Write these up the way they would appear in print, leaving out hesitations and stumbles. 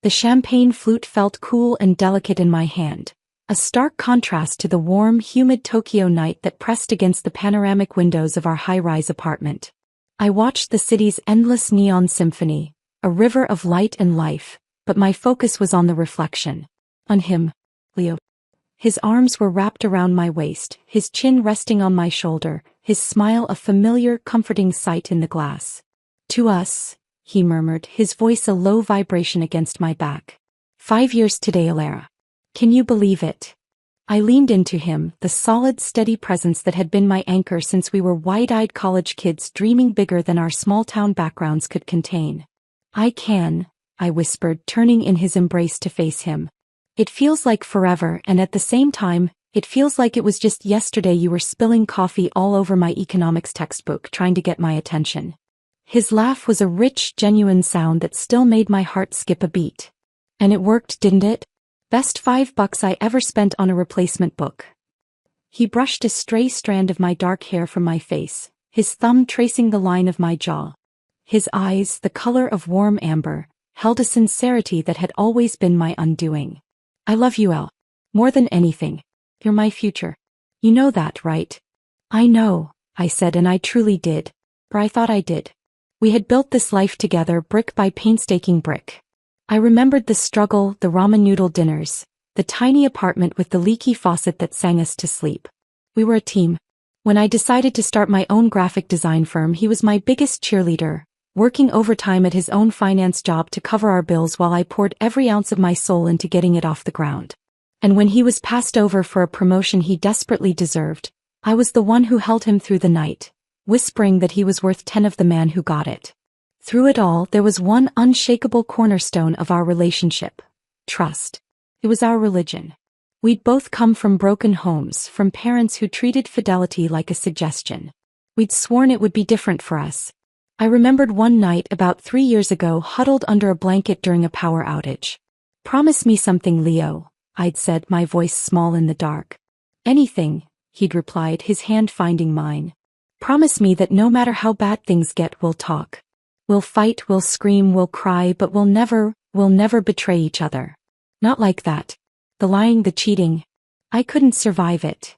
The champagne flute felt cool and delicate in my hand, a stark contrast to the warm, humid Tokyo night that pressed against the panoramic windows of our high-rise apartment. I watched the city's endless neon symphony, a river of light and life, but my focus was on the reflection. On him, Leo. His arms were wrapped around my waist, his chin resting on my shoulder, his smile a familiar, comforting sight in the glass. To us, he murmured, his voice a low vibration against my back. 5 years today, Alara. Can you believe it? I leaned into him, the solid, steady presence that had been my anchor since we were wide-eyed college kids dreaming bigger than our small-town backgrounds could contain. I can, I whispered, turning in his embrace to face him. It feels like forever, and at the same time, it feels like it was just yesterday you were spilling coffee all over my economics textbook trying to get my attention. His laugh was a rich, genuine sound that still made my heart skip a beat. And it worked, didn't it? Best $5 I ever spent on a replacement book. He brushed a stray strand of my dark hair from my face, his thumb tracing the line of my jaw. His eyes, the color of warm amber, held a sincerity that had always been my undoing. I love you, Elle. More than anything. You're my future. You know that, right? I know, I said, and I truly did. Or I thought I did. We had built this life together, brick by painstaking brick. I remembered the struggle, the ramen noodle dinners, the tiny apartment with the leaky faucet that sang us to sleep. We were a team. When I decided to start my own graphic design firm, he was my biggest cheerleader, working overtime at his own finance job to cover our bills while I poured every ounce of my soul into getting it off the ground. And when he was passed over for a promotion he desperately deserved, I was the one who held him through the night, whispering that he was worth 10 of the man who got it. Through it all, there was one unshakable cornerstone of our relationship: trust. It was our religion. We'd both come from broken homes, from parents who treated fidelity like a suggestion. We'd sworn it would be different for us. I remembered one night about 3 years ago, huddled under a blanket during a power outage. "Promise me something, Leo," I'd said, my voice small in the dark. "Anything," he'd replied, his hand finding mine. "Promise me that no matter how bad things get, we'll talk. We'll fight, we'll scream, we'll cry, but we'll never betray each other. Not like that. The lying, the cheating. I couldn't survive it."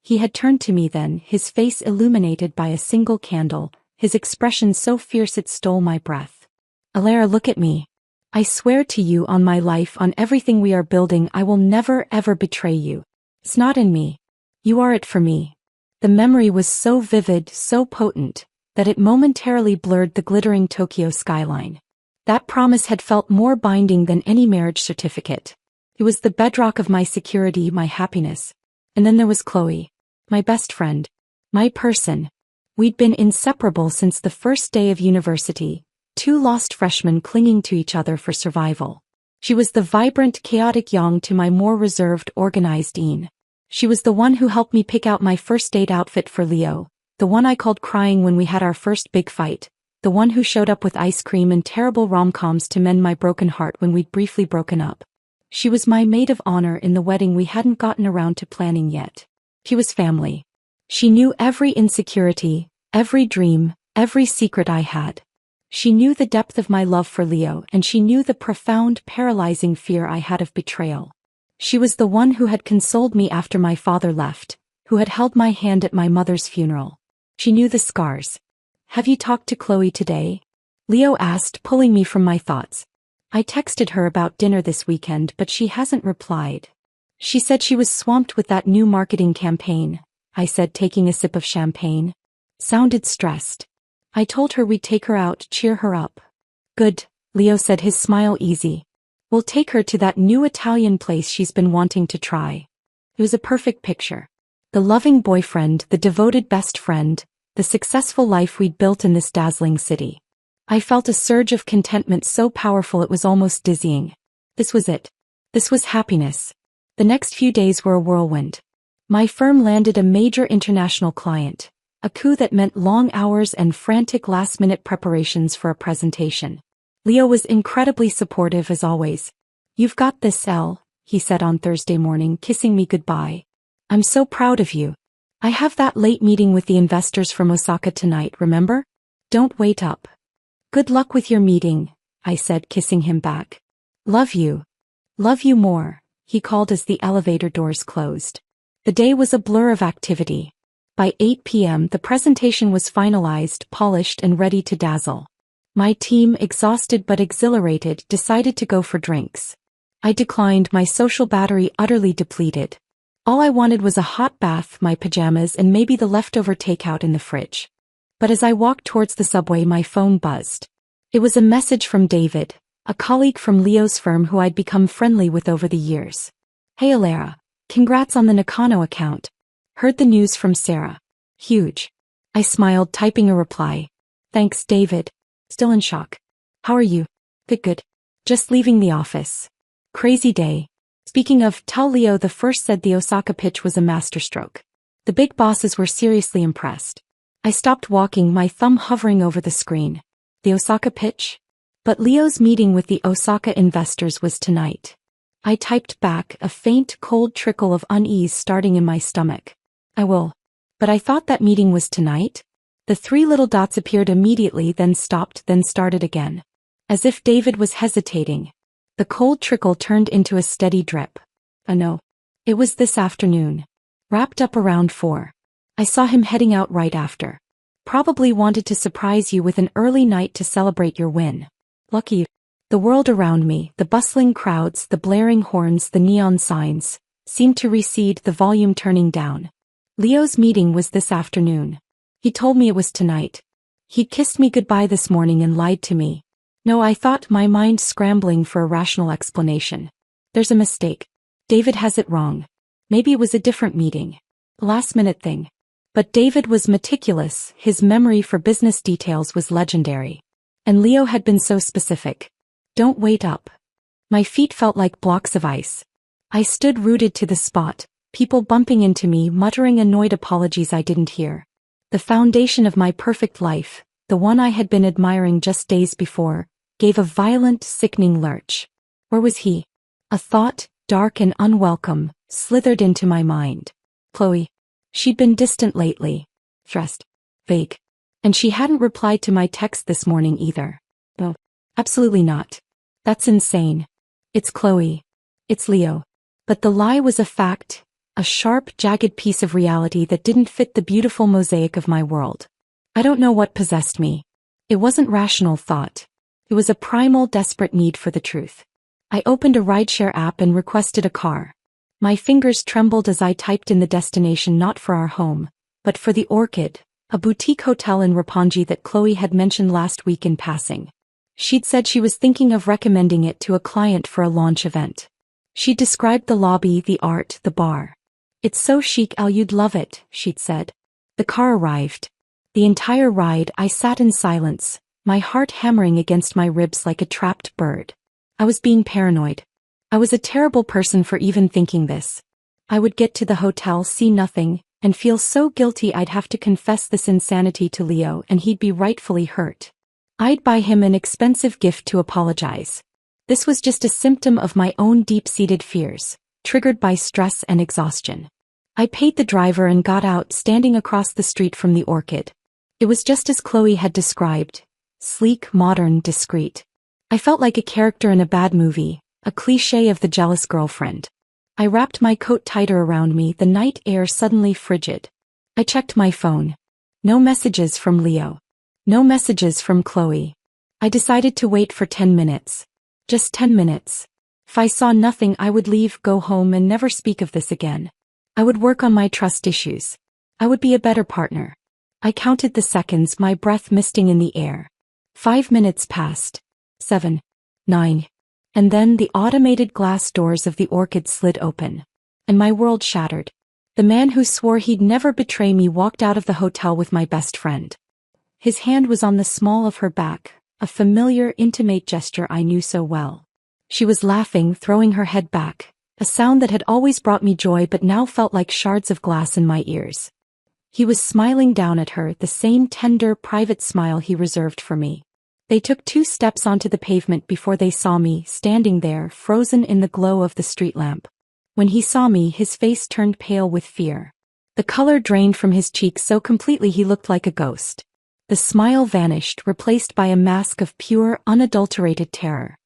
He had turned to me then, his face illuminated by a single candle, his expression so fierce it stole my breath. "Alara, look at me. I swear to you on my life, on everything we are building, I will never ever betray you. It's not in me. You are it for me." The memory was so vivid, so potent, that it momentarily blurred the glittering Tokyo skyline. That promise had felt more binding than any marriage certificate. It was the bedrock of my security, my happiness. And then there was Chloe, my best friend, my person. We'd been inseparable since the first day of university, 2 lost freshmen clinging to each other for survival. She was the vibrant, chaotic Yang to my more reserved, organized Ian. She was the one who helped me pick out my first date outfit for Leo, the one I called crying when we had our first big fight, the one who showed up with ice cream and terrible rom-coms to mend my broken heart when we'd briefly broken up. She was my maid of honor in the wedding we hadn't gotten around to planning yet. She was family. She knew every insecurity, every dream, every secret I had. She knew the depth of my love for Leo, and she knew the profound, paralyzing fear I had of betrayal. She was the one who had consoled me after my father left, who had held my hand at my mother's funeral. She knew the scars. "Have you talked to Chloe today?" Leo asked, pulling me from my thoughts. "I texted her about dinner this weekend, but she hasn't replied. She said she was swamped with that new marketing campaign," I said, taking a sip of champagne. Sounded stressed. "I told her we'd take her out, cheer her up." "Good," Leo said, his smile easy. "We'll take her to that new Italian place she's been wanting to try." It was a perfect picture. The loving boyfriend, the devoted best friend, the successful life we'd built in this dazzling city. I felt a surge of contentment so powerful it was almost dizzying. This was it. This was happiness. The next few days were a whirlwind. My firm landed a major international client, a coup that meant long hours and frantic last-minute preparations for a presentation. Leo was incredibly supportive as always. "You've got this, Elle," he said on Thursday morning, kissing me goodbye. "I'm so proud of you. I have that late meeting with the investors from Osaka tonight, remember? Don't wait up." "Good luck with your meeting," I said, kissing him back. Love you. Love you more, he called as the elevator doors closed. The day was a blur of activity. By 8 p.m. the presentation was finalized, polished and ready to dazzle. My team, exhausted but exhilarated, decided to go for drinks. I declined, my social battery utterly depleted. All I wanted was a hot bath, my pajamas and maybe the leftover takeout in the fridge. But as I walked towards the subway my phone buzzed. It was a message from David, a colleague from Leo's firm who I'd become friendly with over the years. Hey Alara, congrats on the Nakano account. Heard the news from Sarah. Huge. I smiled, typing a reply. Thanks, David. Still in shock. How are you? Good. Just leaving the office. Crazy day. Speaking of, tell Leo the first said the Osaka pitch was a masterstroke. The big bosses were seriously impressed. I stopped walking, my thumb hovering over the screen. The Osaka pitch? But Leo's meeting with the Osaka investors was tonight. I typed back, a faint, cold trickle of unease starting in my stomach. I will. But I thought that meeting was tonight? The three little dots appeared immediately, then stopped, then started again. As if David was hesitating. The cold trickle turned into a steady drip. Oh no. It was this afternoon. Wrapped up around 4. I saw him heading out right after. Probably wanted to surprise you with an early night to celebrate your win. Lucky you. The world around me, the bustling crowds, the blaring horns, the neon signs, seemed to recede, the volume turning down. Leo's meeting was this afternoon. He told me it was tonight. He'd kissed me goodbye this morning and lied to me. No, I thought, my mind scrambling for a rational explanation. There's a mistake. David has it wrong. Maybe it was a different meeting. A last-minute thing. But David was meticulous, his memory for business details was legendary. And Leo had been so specific. Don't wait up. My feet felt like blocks of ice. I stood rooted to the spot, people bumping into me, muttering annoyed apologies I didn't hear. The foundation of my perfect life, the one I had been admiring just days before, gave a violent, sickening lurch. Where was he? A thought, dark and unwelcome, slithered into my mind. Chloe. She'd been distant lately. Stressed. Vague. And she hadn't replied to my text this morning either. Oh, absolutely not. That's insane. It's Chloe. It's Leo. But the lie was a fact, a sharp, jagged piece of reality that didn't fit the beautiful mosaic of my world. I don't know what possessed me. It wasn't rational thought. It was a primal, desperate need for the truth. I opened a rideshare app and requested a car. My fingers trembled as I typed in the destination, not for our home, but for the Orchid, a boutique hotel in Roppongi that Chloe had mentioned last week in passing. She'd said she was thinking of recommending it to a client for a launch event. She described the lobby, the art, the bar. It's so chic, Al, you'd love it, she'd said. The car arrived. The entire ride I sat in silence, my heart hammering against my ribs like a trapped bird. I was being paranoid. I was a terrible person for even thinking this. I would get to the hotel, see nothing, and feel so guilty I'd have to confess this insanity to Leo and he'd be rightfully hurt. I'd buy him an expensive gift to apologize. This was just a symptom of my own deep-seated fears, triggered by stress and exhaustion. I paid the driver and got out, standing across the street from the Orchid. It was just as Chloe had described. Sleek, modern, discreet. I felt like a character in a bad movie, a cliché of the jealous girlfriend. I wrapped my coat tighter around me, the night air suddenly frigid. I checked my phone. No messages from Leo. No messages from Chloe. I decided to wait for 10 minutes. Just 10 minutes. If I saw nothing, I would leave, go home and never speak of this again. I would work on my trust issues. I would be a better partner. I counted the seconds, my breath misting in the air. 5 minutes passed. 7. 9. And then the automated glass doors of the Orchid slid open. And my world shattered. The man who swore he'd never betray me walked out of the hotel with my best friend. His hand was on the small of her back, a familiar, intimate gesture I knew so well. She was laughing, throwing her head back, a sound that had always brought me joy but now felt like shards of glass in my ears. He was smiling down at her, the same tender, private smile he reserved for me. They took 2 steps onto the pavement before they saw me, standing there, frozen in the glow of the street lamp. When he saw me, his face turned pale with fear. The color drained from his cheeks so completely he looked like a ghost. The smile vanished, replaced by a mask of pure, unadulterated terror.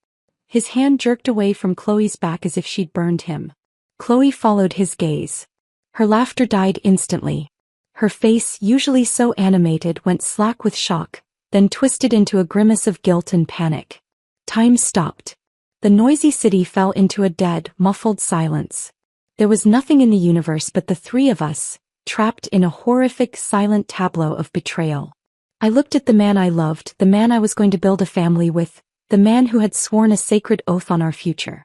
His hand jerked away from Chloe's back as if she'd burned him. Chloe followed his gaze. Her laughter died instantly. Her face, usually so animated, went slack with shock, then twisted into a grimace of guilt and panic. Time stopped. The noisy city fell into a dead, muffled silence. There was nothing in the universe but the three of us, trapped in a horrific, silent tableau of betrayal. I looked at the man I loved, the man I was going to build a family with, the man who had sworn a sacred oath on our future.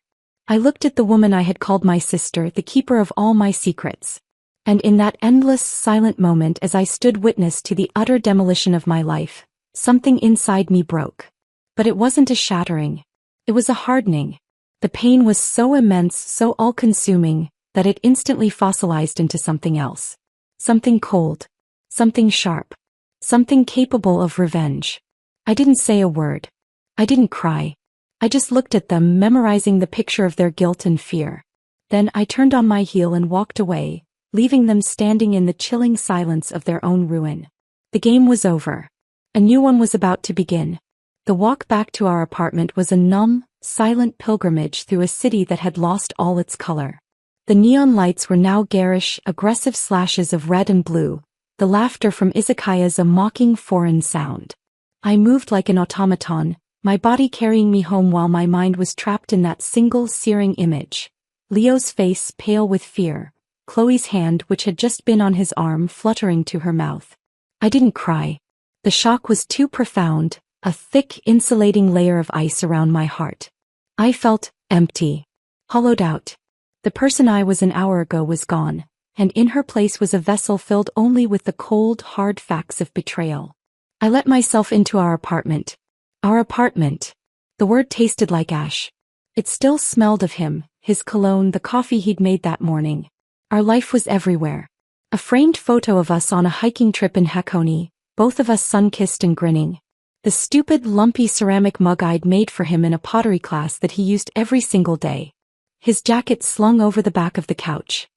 I looked at the woman I had called my sister, the keeper of all my secrets. And in that endless, silent moment, as I stood witness to the utter demolition of my life, something inside me broke. But it wasn't a shattering. It was a hardening. The pain was so immense, so all-consuming, that it instantly fossilized into something else. Something cold. Something sharp. Something capable of revenge. I didn't say a word. I didn't cry. I just looked at them, memorizing the picture of their guilt and fear. Then I turned on my heel and walked away, leaving them standing in the chilling silence of their own ruin. The game was over. A new one was about to begin. The walk back to our apartment was a numb, silent pilgrimage through a city that had lost all its color. The neon lights were now garish, aggressive slashes of red and blue, the laughter from izakayas a mocking foreign sound. I moved like an automaton, my body carrying me home while my mind was trapped in that single searing image. Leo's face pale with fear, Chloe's hand which had just been on his arm fluttering to her mouth. I didn't cry. The shock was too profound, a thick insulating layer of ice around my heart. I felt empty. Hollowed out. The person I was an hour ago was gone, and in her place was a vessel filled only with the cold, hard facts of betrayal. I let myself into our apartment. Our apartment. The word tasted like ash. It still smelled of him, his cologne, the coffee he'd made that morning. Our life was everywhere. A framed photo of us on a hiking trip in Hakone, both of us sun-kissed and grinning. The stupid, lumpy ceramic mug I'd made for him in a pottery class that he used every single day. His jacket slung over the back of the couch.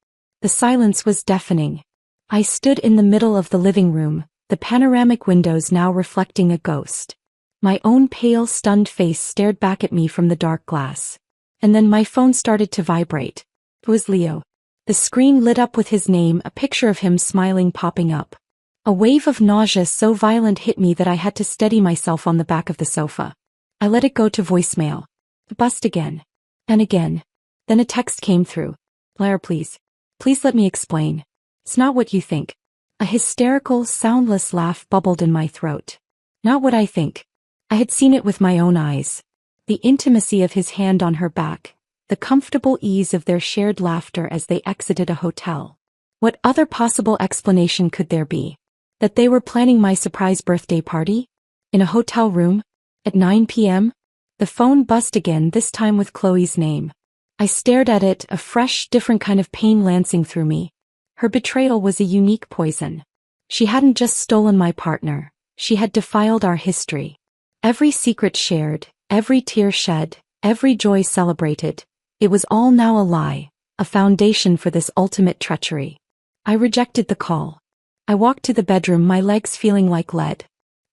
The silence was deafening. I stood in the middle of the living room, the panoramic windows now reflecting a ghost. My own pale, stunned face stared back at me from the dark glass. And then my phone started to vibrate. It was Leo. The screen lit up with his name, a picture of him smiling popping up. A wave of nausea so violent hit me that I had to steady myself on the back of the sofa. I let it go to voicemail. It buzzed again. And again. Then a text came through. Blair, please. Please let me explain. It's not what you think. A hysterical, soundless laugh bubbled in my throat. Not what I think. I had seen it with my own eyes. The intimacy of his hand on her back. The comfortable ease of their shared laughter as they exited a hotel. What other possible explanation could there be? That they were planning my surprise birthday party? In a hotel room? At 9 p.m.? The phone buzzed again, this time with Chloe's name. I stared at it, a fresh, different kind of pain lancing through me. Her betrayal was a unique poison. She hadn't just stolen my partner, she had defiled our history. Every secret shared, every tear shed, every joy celebrated, it was all now a lie, a foundation for this ultimate treachery. I rejected the call. I walked to the bedroom, my legs feeling like lead.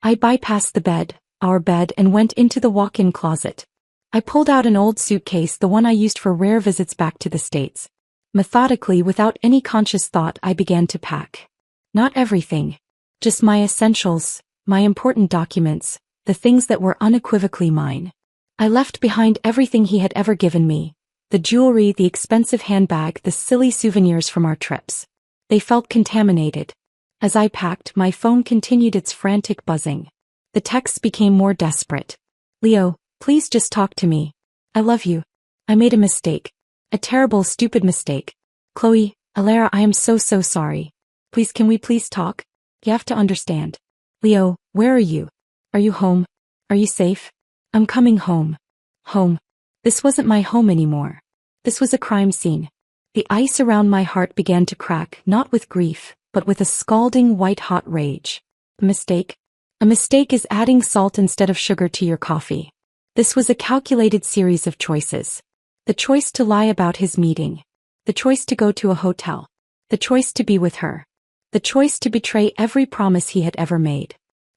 I bypassed the bed, our bed, and went into the walk-in closet. I pulled out an old suitcase, the one I used for rare visits back to the States. Methodically, without any conscious thought, I began to pack. Not everything. Just my essentials, my important documents, the things that were unequivocally mine. I left behind everything he had ever given me. The jewelry, the expensive handbag, the silly souvenirs from our trips. They felt contaminated. As I packed, my phone continued its frantic buzzing. The texts became more desperate. Leo, please just talk to me. I love you. I made a mistake. A terrible, stupid mistake. Chloe, Alara, I am so sorry. Please, can we please talk? You have to understand. Leo, where are you? Are you home? Are you safe? I'm coming home. Home. This wasn't my home anymore. This was a crime scene. The ice around my heart began to crack, not with grief, but with a scalding white-hot rage. A mistake? A mistake is adding salt instead of sugar to your coffee. This was a calculated series of choices. The choice to lie about his meeting. The choice to go to a hotel. The choice to be with her. The choice to betray every promise he had ever made.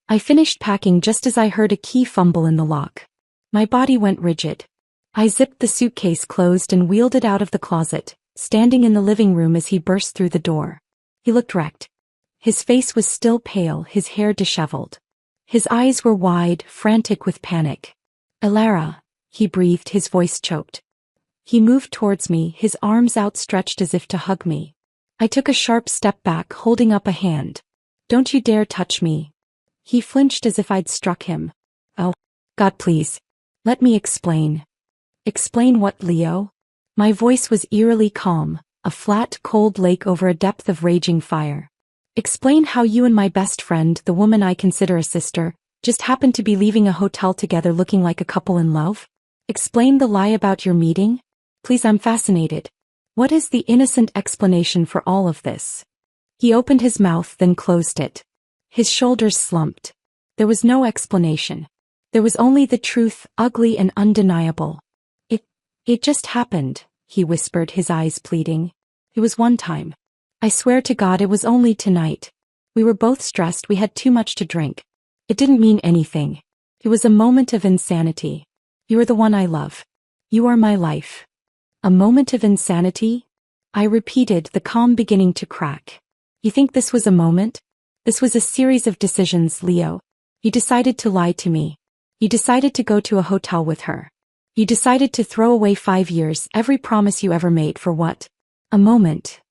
I finished packing just as I heard a key fumble in the lock. My body went rigid. I zipped the suitcase closed and wheeled it out of the closet, standing in the living room as he burst through the door. He looked wrecked. His face was still pale, his hair disheveled. His eyes were wide, frantic with panic. "Elara," he breathed, his voice choked. He moved towards me, his arms outstretched as if to hug me. I took a sharp step back, holding up a hand. "Don't you dare touch me." He flinched as if I'd struck him. "Oh, God, please. Let me explain." "Explain what, Leo?" My voice was eerily calm, a flat, cold lake over a depth of raging fire. "Explain how you and my best friend, the woman I consider a sister, just happened to be leaving a hotel together looking like a couple in love? Explain the lie about your meeting? Please, I'm fascinated. What is the innocent explanation for all of this?" He opened his mouth, then closed it. His shoulders slumped. There was no explanation. There was only the truth, ugly and undeniable. It just happened," he whispered, his eyes pleading. "It was one time. I swear to God it was only tonight. We were both stressed, we had too much to drink. It didn't mean anything. It was a moment of insanity. You are the one I love. You are my life." "A moment of insanity?" I repeated, the calm beginning to crack. "You think this was a moment? This was a series of decisions, Leo. You decided to lie to me. You decided to go to a hotel with her. You decided to throw away 5 years, every promise you ever made, for what? A moment."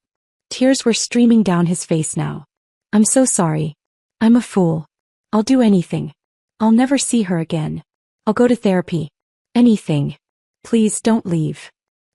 Tears were streaming down his face now. "I'm so sorry. I'm a fool. I'll do anything. I'll never see her again. I'll go to therapy. Anything. Please don't leave."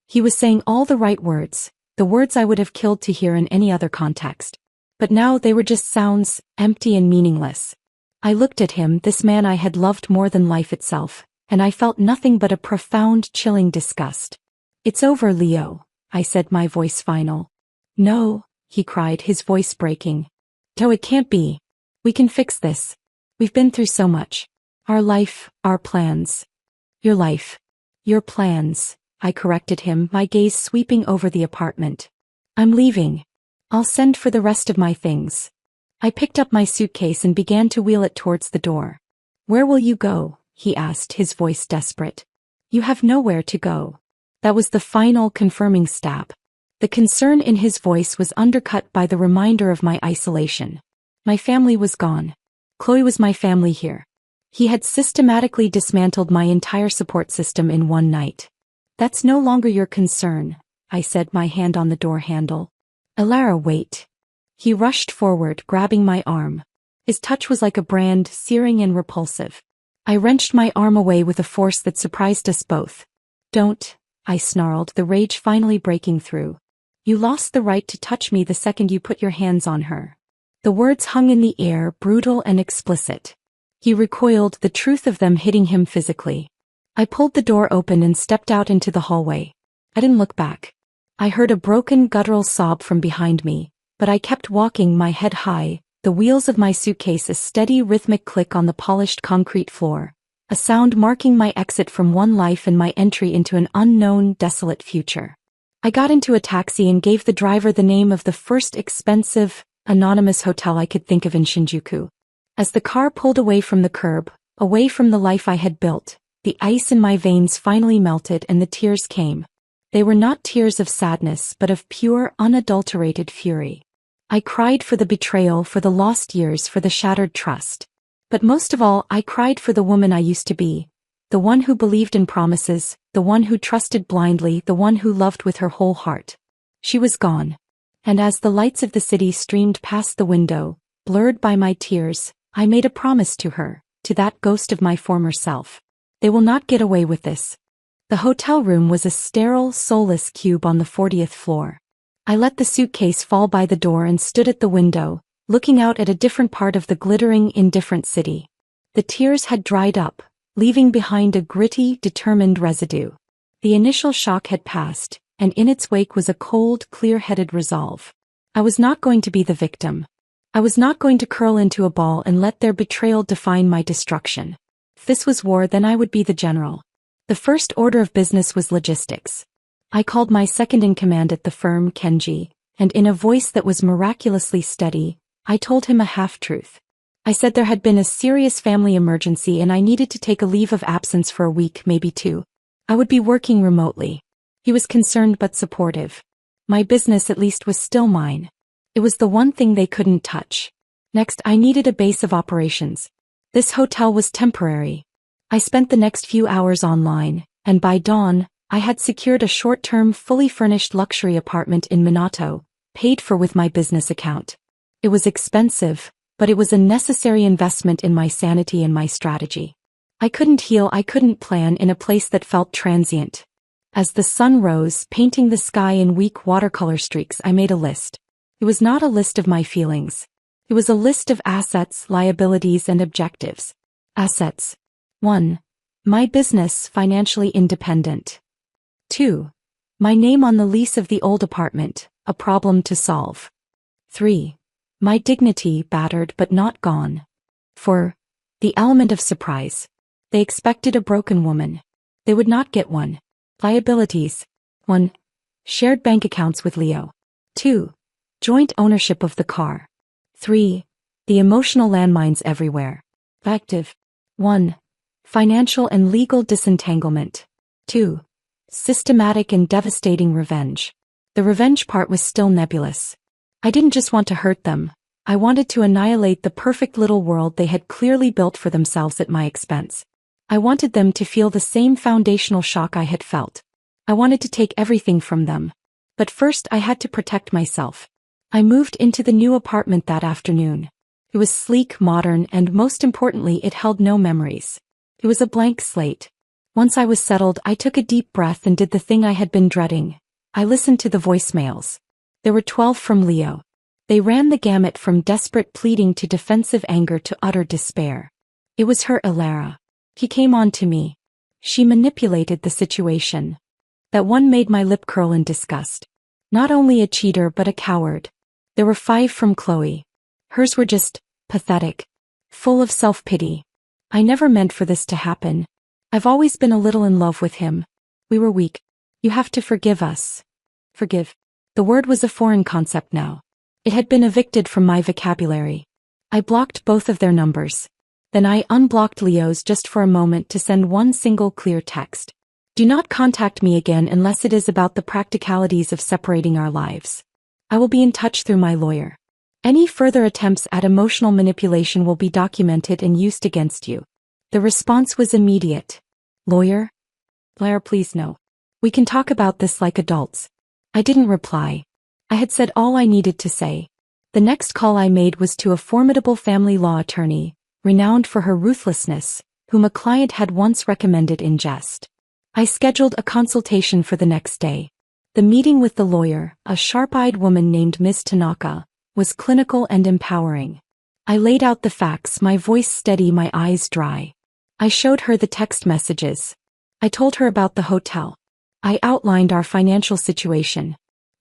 He was saying all the right words, the words I would have killed to hear in any other context. But now they were just sounds, empty and meaningless. I looked at him, this man I had loved more than life itself, and I felt nothing but a profound, chilling disgust. "It's over, Leo," I said, my voice final. "No," he cried, his voice breaking. "No, it can't be. We can fix this. We've been through so much. Our life, our plans." "Your life. Your plans," I corrected him, my gaze sweeping over the apartment. "I'm leaving. I'll send for the rest of my things." I picked up my suitcase and began to wheel it towards the door. "Where will you go?" he asked, his voice desperate. "You have nowhere to go." That was the final, confirming stab. The concern in his voice was undercut by the reminder of my isolation. My family was gone. Chloe was my family here. He had systematically dismantled my entire support system in one night. "That's no longer your concern," I said, my hand on the door handle. "Elara, wait." He rushed forward, grabbing my arm. His touch was like a brand, searing and repulsive. I wrenched my arm away with a force that surprised us both. "Don't," I snarled, the rage finally breaking through. "You lost the right to touch me the second you put your hands on her." The words hung in the air, brutal and explicit. He recoiled, the truth of them hitting him physically. I pulled the door open and stepped out into the hallway. I didn't look back. I heard a broken, guttural sob from behind me, but I kept walking, my head high, the wheels of my suitcase a steady rhythmic click on the polished concrete floor, a sound marking my exit from one life and my entry into an unknown, desolate future. I got into a taxi and gave the driver the name of the first expensive, anonymous hotel I could think of in Shinjuku. As the car pulled away from the curb, away from the life I had built, the ice in my veins finally melted and the tears came. They were not tears of sadness but of pure, unadulterated fury. I cried for the betrayal, for the lost years, for the shattered trust. But most of all, I cried for the woman I used to be, the one who believed in promises, the one who trusted blindly, the one who loved with her whole heart. She was gone. And as the lights of the city streamed past the window, blurred by my tears, I made a promise to her, to that ghost of my former self. They will not get away with this. The hotel room was a sterile, soulless cube on the 40th floor. I let the suitcase fall by the door and stood at the window, looking out at a different part of the glittering, indifferent city. The tears had dried up, leaving behind a gritty, determined residue. The initial shock had passed, and in its wake was a cold, clear-headed resolve. I was not going to be the victim. I was not going to curl into a ball and let their betrayal define my destruction. If this was war, then I would be the general. The first order of business was logistics. I called my second-in-command at the firm, Kenji, and in a voice that was miraculously steady, I told him a half-truth. I said there had been a serious family emergency and I needed to take a leave of absence for a week, maybe 2. I would be working remotely. He was concerned but supportive. My business at least was still mine. It was the one thing they couldn't touch. Next, I needed a base of operations. This hotel was temporary. I spent the next few hours online, and by dawn, I had secured a short-term, fully furnished luxury apartment in Minato, paid for with my business account. It was expensive, but it was a necessary investment in my sanity and my strategy. I couldn't heal, I couldn't plan in a place that felt transient. As the sun rose, painting the sky in weak watercolor streaks, I made a list. It was not a list of my feelings. It was a list of assets, liabilities, and objectives. Assets. 1. My business, financially independent. 2. My name on the lease of the old apartment, a problem to solve. 3. My dignity, battered but not gone. 4. The element of surprise. They expected a broken woman. They would not get one. Liabilities. 1. Shared bank accounts with Leo. 2. Joint ownership of the car. 3. The emotional landmines everywhere. Active. 1. Financial and legal disentanglement. 2. Systematic and devastating revenge. The revenge part was still nebulous. I didn't just want to hurt them. I wanted to annihilate the perfect little world they had clearly built for themselves at my expense. I wanted them to feel the same foundational shock I had felt. I wanted to take everything from them. But first I had to protect myself. I moved into the new apartment that afternoon. It was sleek, modern, and most importantly, it held no memories. It was a blank slate. Once I was settled, I took a deep breath and did the thing I had been dreading. I listened to the voicemails. There were 12 from Leo. They ran the gamut from desperate pleading to defensive anger to utter despair. It was her Elara. He came on to me. She manipulated the situation. That one made my lip curl in disgust. Not only a cheater but a coward. There were 5 from Chloe. Hers were just pathetic. Full of self-pity. I never meant for this to happen. I've always been a little in love with him. We were weak. You have to forgive us. Forgive. The word was a foreign concept now. It had been evicted from my vocabulary. I blocked both of their numbers. Then I unblocked Leo's just for a moment to send one single clear text. Do not contact me again unless it is about the practicalities of separating our lives. I will be in touch through my lawyer. Any further attempts at emotional manipulation will be documented and used against you. The response was immediate. Lawyer? Blair, please no. We can talk about this like adults. I didn't reply. I had said all I needed to say. The next call I made was to a formidable family law attorney, renowned for her ruthlessness, whom a client had once recommended in jest. I scheduled a consultation for the next day. The meeting with the lawyer, a sharp-eyed woman named Ms. Tanaka, was clinical and empowering. I laid out the facts, my voice steady, my eyes dry. I showed her the text messages. I told her about the hotel. I outlined our financial situation.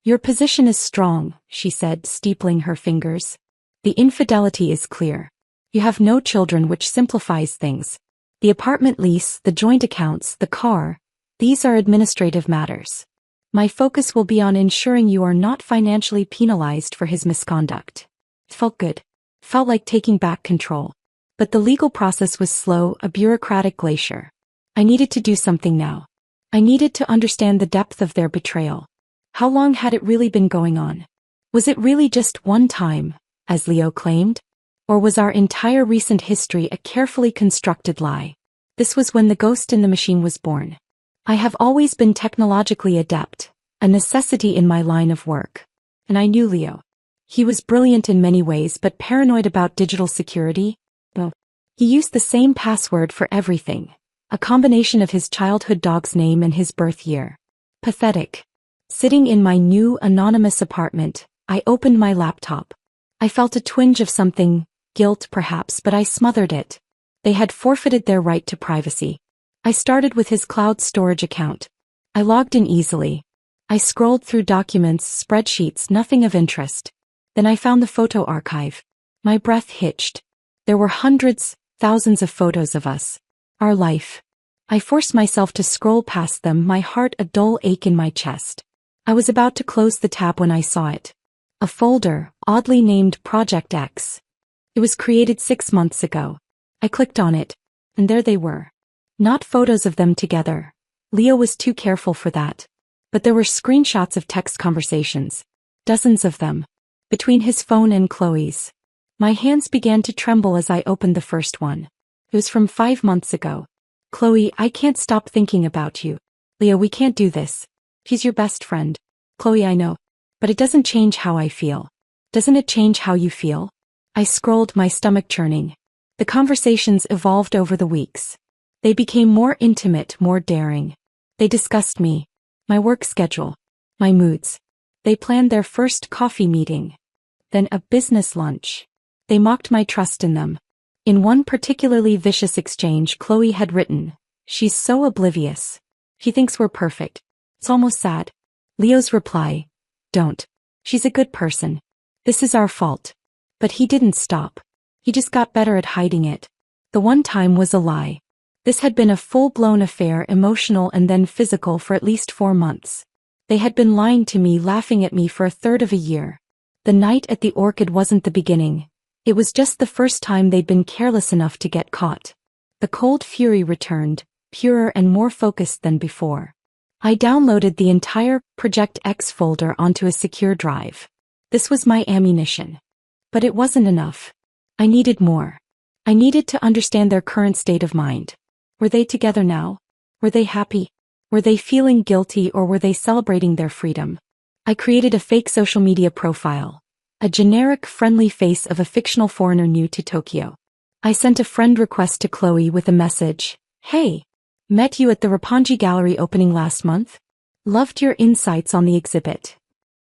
Your position is strong, she said, steepling her fingers. The infidelity is clear. You have no children, which simplifies things. The apartment lease, the joint accounts, the car, these are administrative matters. My focus will be on ensuring you are not financially penalized for his misconduct. It felt good. Felt like taking back control. But the legal process was slow, a bureaucratic glacier. I needed to do something now. I needed to understand the depth of their betrayal. How long had it really been going on? Was it really just one time, as Leo claimed? Or was our entire recent history a carefully constructed lie? This was when the ghost in the machine was born. I have always been technologically adept, a necessity in my line of work. And I knew Leo. He was brilliant in many ways but paranoid about digital security. Well, he used the same password for everything, a combination of his childhood dog's name and his birth year. Pathetic. Sitting in my new anonymous apartment, I opened my laptop. I felt a twinge of something, guilt perhaps, but I smothered it. They had forfeited their right to privacy. I started with his cloud storage account. I logged in easily. I scrolled through documents, spreadsheets, nothing of interest. Then I found the photo archive. My breath hitched. There were hundreds, thousands of photos of us. Our life. I forced myself to scroll past them, my heart a dull ache in my chest. I was about to close the tab when I saw it. A folder, oddly named Project X. It was created 6 months ago. I clicked on it, and there they were. Not photos of them together, Leo was too careful for that. But there were screenshots of text conversations. Dozens of them. Between his phone and Chloe's. My hands began to tremble as I opened the first one. It was from 5 months ago. Chloe, I can't stop thinking about you. Leo, we can't do this. He's your best friend. Chloe, I know. But it doesn't change how I feel. Doesn't it change how you feel? I scrolled, my stomach churning. The conversations evolved over the weeks. They became more intimate, more daring. They discussed me, my work schedule, my moods. They planned their first coffee meeting. Then a business lunch. They mocked my trust in them. In one particularly vicious exchange, Chloe had written, "She's so oblivious. She thinks we're perfect. It's almost sad." Leo's reply, "Don't. She's a good person. This is our fault." But he didn't stop. He just got better at hiding it. The one time was a lie. This had been a full-blown affair, emotional and then physical, for at least 4 months. They had been lying to me, laughing at me for a third of a year. The night at the Orchid wasn't the beginning. It was just the first time they'd been careless enough to get caught. The cold fury returned, purer and more focused than before. I downloaded the entire Project X folder onto a secure drive. This was my ammunition. But it wasn't enough. I needed more. I needed to understand their current state of mind. Were they together now? Were they happy? Were they feeling guilty, or were they celebrating their freedom? I created a fake social media profile. A generic, friendly face of a fictional foreigner new to Tokyo. I sent a friend request to Chloe with a message. "Hey. Met you at the Roppongi Gallery opening last month. Loved your insights on the exhibit."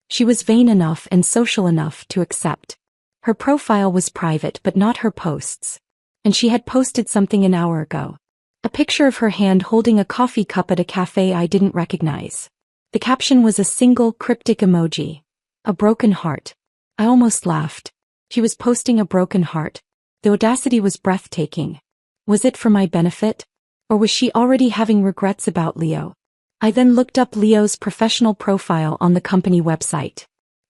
She was vain enough and social enough to accept. Her profile was private, but not her posts. And she had posted something an hour ago. A picture of her hand holding a coffee cup at a cafe I didn't recognize. The caption was a single cryptic emoji. A broken heart. I almost laughed. She was posting a broken heart. The audacity was breathtaking. Was it for my benefit? Or was she already having regrets about Leo? I then looked up Leo's professional profile on the company website.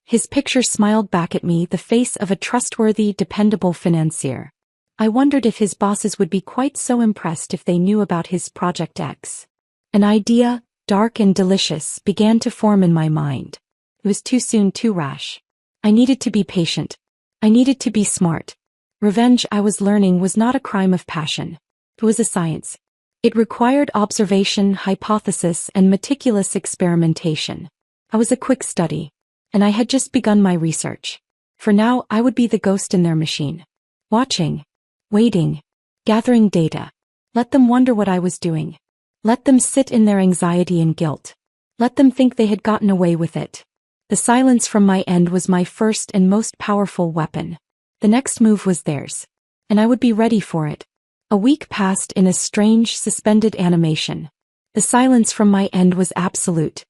His picture smiled back at me, the face of a trustworthy, dependable financier. I wondered if his bosses would be quite so impressed if they knew about his Project X. An idea, dark and delicious, began to form in my mind. It was too soon, too rash. I needed to be patient. I needed to be smart. Revenge, I was learning, was not a crime of passion. It was a science. It required observation, hypothesis, and meticulous experimentation. I was a quick study. And I had just begun my research. For now, I would be the ghost in their machine. Watching. Waiting. Gathering data. Let them wonder what I was doing. Let them sit in their anxiety and guilt. Let them think they had gotten away with it. The silence from my end was my first and most powerful weapon. The next move was theirs. And I would be ready for it. A week passed in a strange, suspended animation. The silence from my end was absolute.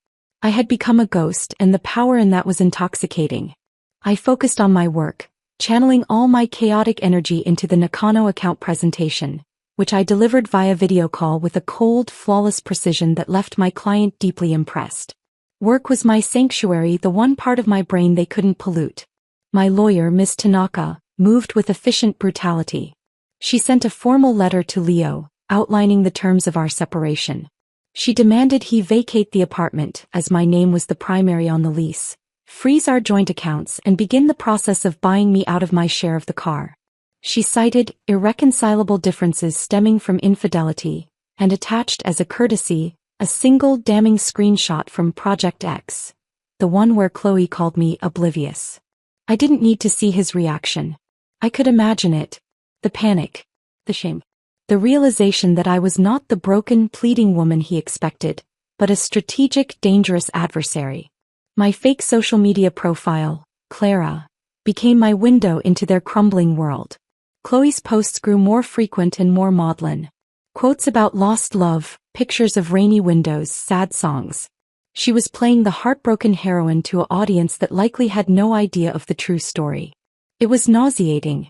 I had become a ghost, and the power in that was intoxicating. I focused on my work, channeling all my chaotic energy into the Nakano account presentation, which I delivered via video call with a cold, flawless precision that left my client deeply impressed. Work was my sanctuary, the one part of my brain they couldn't pollute. My lawyer, Miss Tanaka, moved with efficient brutality. She sent a formal letter to Leo, outlining the terms of our separation. She demanded he vacate the apartment, as my name was the primary on the lease, freeze our joint accounts, and begin the process of buying me out of my share of the car. She cited irreconcilable differences stemming from infidelity, and attached as a courtesy, a single damning screenshot from Project X, the one where Chloe called me oblivious. I didn't need to see his reaction. I could imagine it. The panic. The shame. The realization that I was not the broken, pleading woman he expected, but a strategic, dangerous adversary. My fake social media profile, Clara, became my window into their crumbling world. Chloe's posts grew more frequent and more maudlin. Quotes about lost love, pictures of rainy windows, sad songs. She was playing the heartbroken heroine to an audience that likely had no idea of the true story. It was nauseating.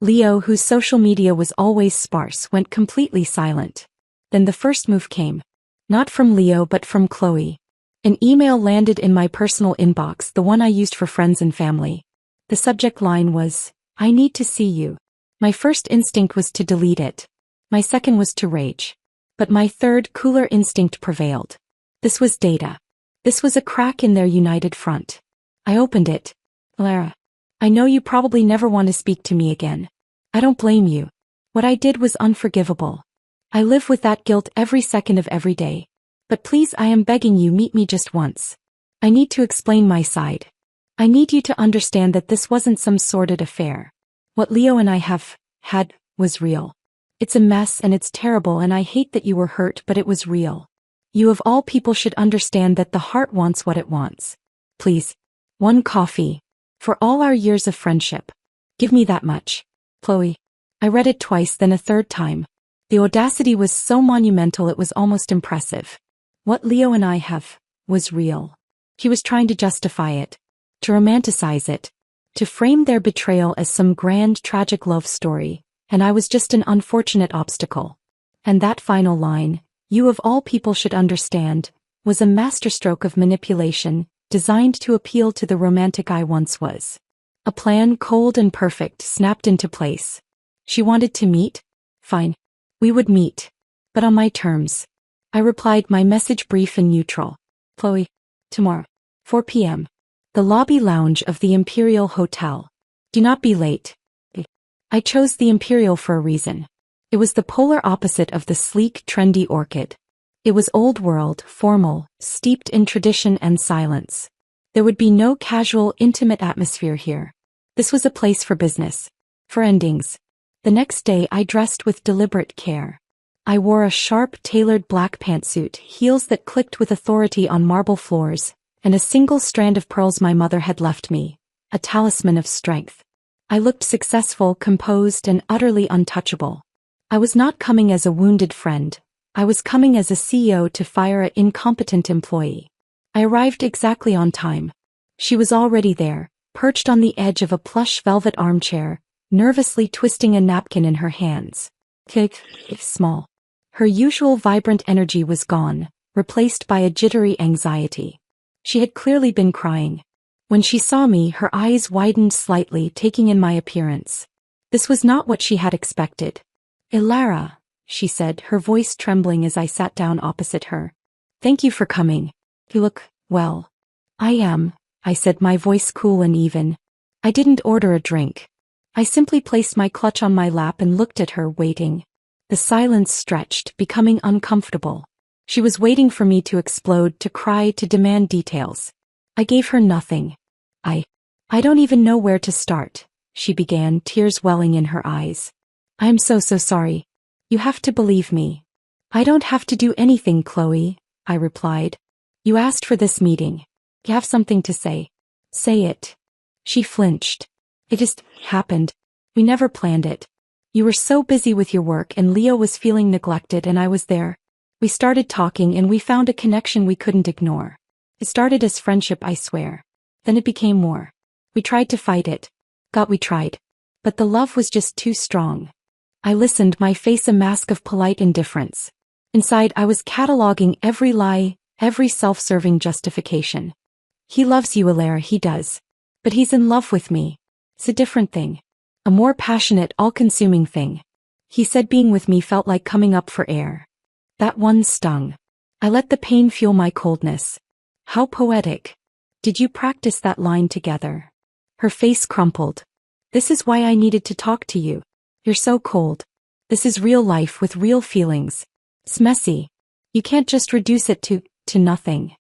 Leo, whose social media was always sparse, went completely silent. Then the first move came. Not from Leo but from Chloe. An email landed in my personal inbox, the one I used for friends and family. The subject line was, "I need to see you." My first instinct was to delete it. My second was to rage. But my third, cooler instinct prevailed. This was data. This was a crack in their united front. I opened it. Lara, I know you probably never want to speak to me again. I don't blame you. What I did was unforgivable. I live with that guilt every second of every day. But please, I am begging you, meet me just once. I need to explain my side. I need you to understand that this wasn't some sordid affair. What Leo and I have had was real. It's a mess and it's terrible and I hate that you were hurt, but it was real. You of all people should understand that the heart wants what it wants. Please. One coffee. For all our years of friendship. Give me that much. Chloe. I read it twice, then a third time. The audacity was so monumental it was almost impressive. What Leo and I have was real. He was trying to justify it. To romanticize it. To frame their betrayal as some grand tragic love story. And I was just an unfortunate obstacle. And that final line, you of all people should understand, was a masterstroke of manipulation, designed to appeal to the romantic I once was. A plan cold and perfect snapped into place. She wanted to meet? Fine. We would meet. But on my terms. I replied, my message brief and neutral. Chloe. Tomorrow. 4 p.m. The lobby lounge of the Imperial Hotel. Do not be late. I chose the Imperial for a reason. It was the polar opposite of the sleek, trendy Orchid. It was old world, formal, steeped in tradition and silence. There would be no casual, intimate atmosphere here. This was a place for business. For endings. The next day I dressed with deliberate care. I wore a sharp, tailored black pantsuit, heels that clicked with authority on marble floors, and a single strand of pearls my mother had left me, a talisman of strength. I looked successful, composed, and utterly untouchable. I was not coming as a wounded friend. I was coming as a CEO to fire an incompetent employee. I arrived exactly on time. She was already there, perched on the edge of a plush velvet armchair, nervously twisting a napkin in her hands. Small. Her usual vibrant energy was gone, replaced by a jittery anxiety. She had clearly been crying. When she saw me, her eyes widened slightly, taking in my appearance. This was not what she had expected. Lara, she said, her voice trembling as I sat down opposite her. Thank you for coming. You look, well. I am, I said, my voice cool and even. I didn't order a drink. I simply placed my clutch on my lap and looked at her, waiting. The silence stretched, becoming uncomfortable. She was waiting for me to explode, to cry, to demand details. I gave her nothing. I don't even know where to start, she began, tears welling in her eyes. I am so sorry. You have to believe me. I don't have to do anything, Chloe, I replied. You asked for this meeting. You have something to say. Say it. She flinched. It just happened. We never planned it. You were so busy with your work and Leo was feeling neglected and I was there. We started talking and we found a connection we couldn't ignore. It started as friendship, I swear. Then it became more. We tried to fight it. We tried. But the love was just too strong. I listened, my face a mask of polite indifference. Inside I was cataloging every lie, every self-serving justification. He loves you, Lara, he does. But he's in love with me. It's a different thing. A more passionate, all-consuming thing. He said being with me felt like coming up for air. That one stung. I let the pain fuel my coldness. How poetic. Did you practice that line together? Her face crumpled. This is why I needed to talk to you. You're so cold. This is real life with real feelings. It's messy. You can't just reduce it to nothing.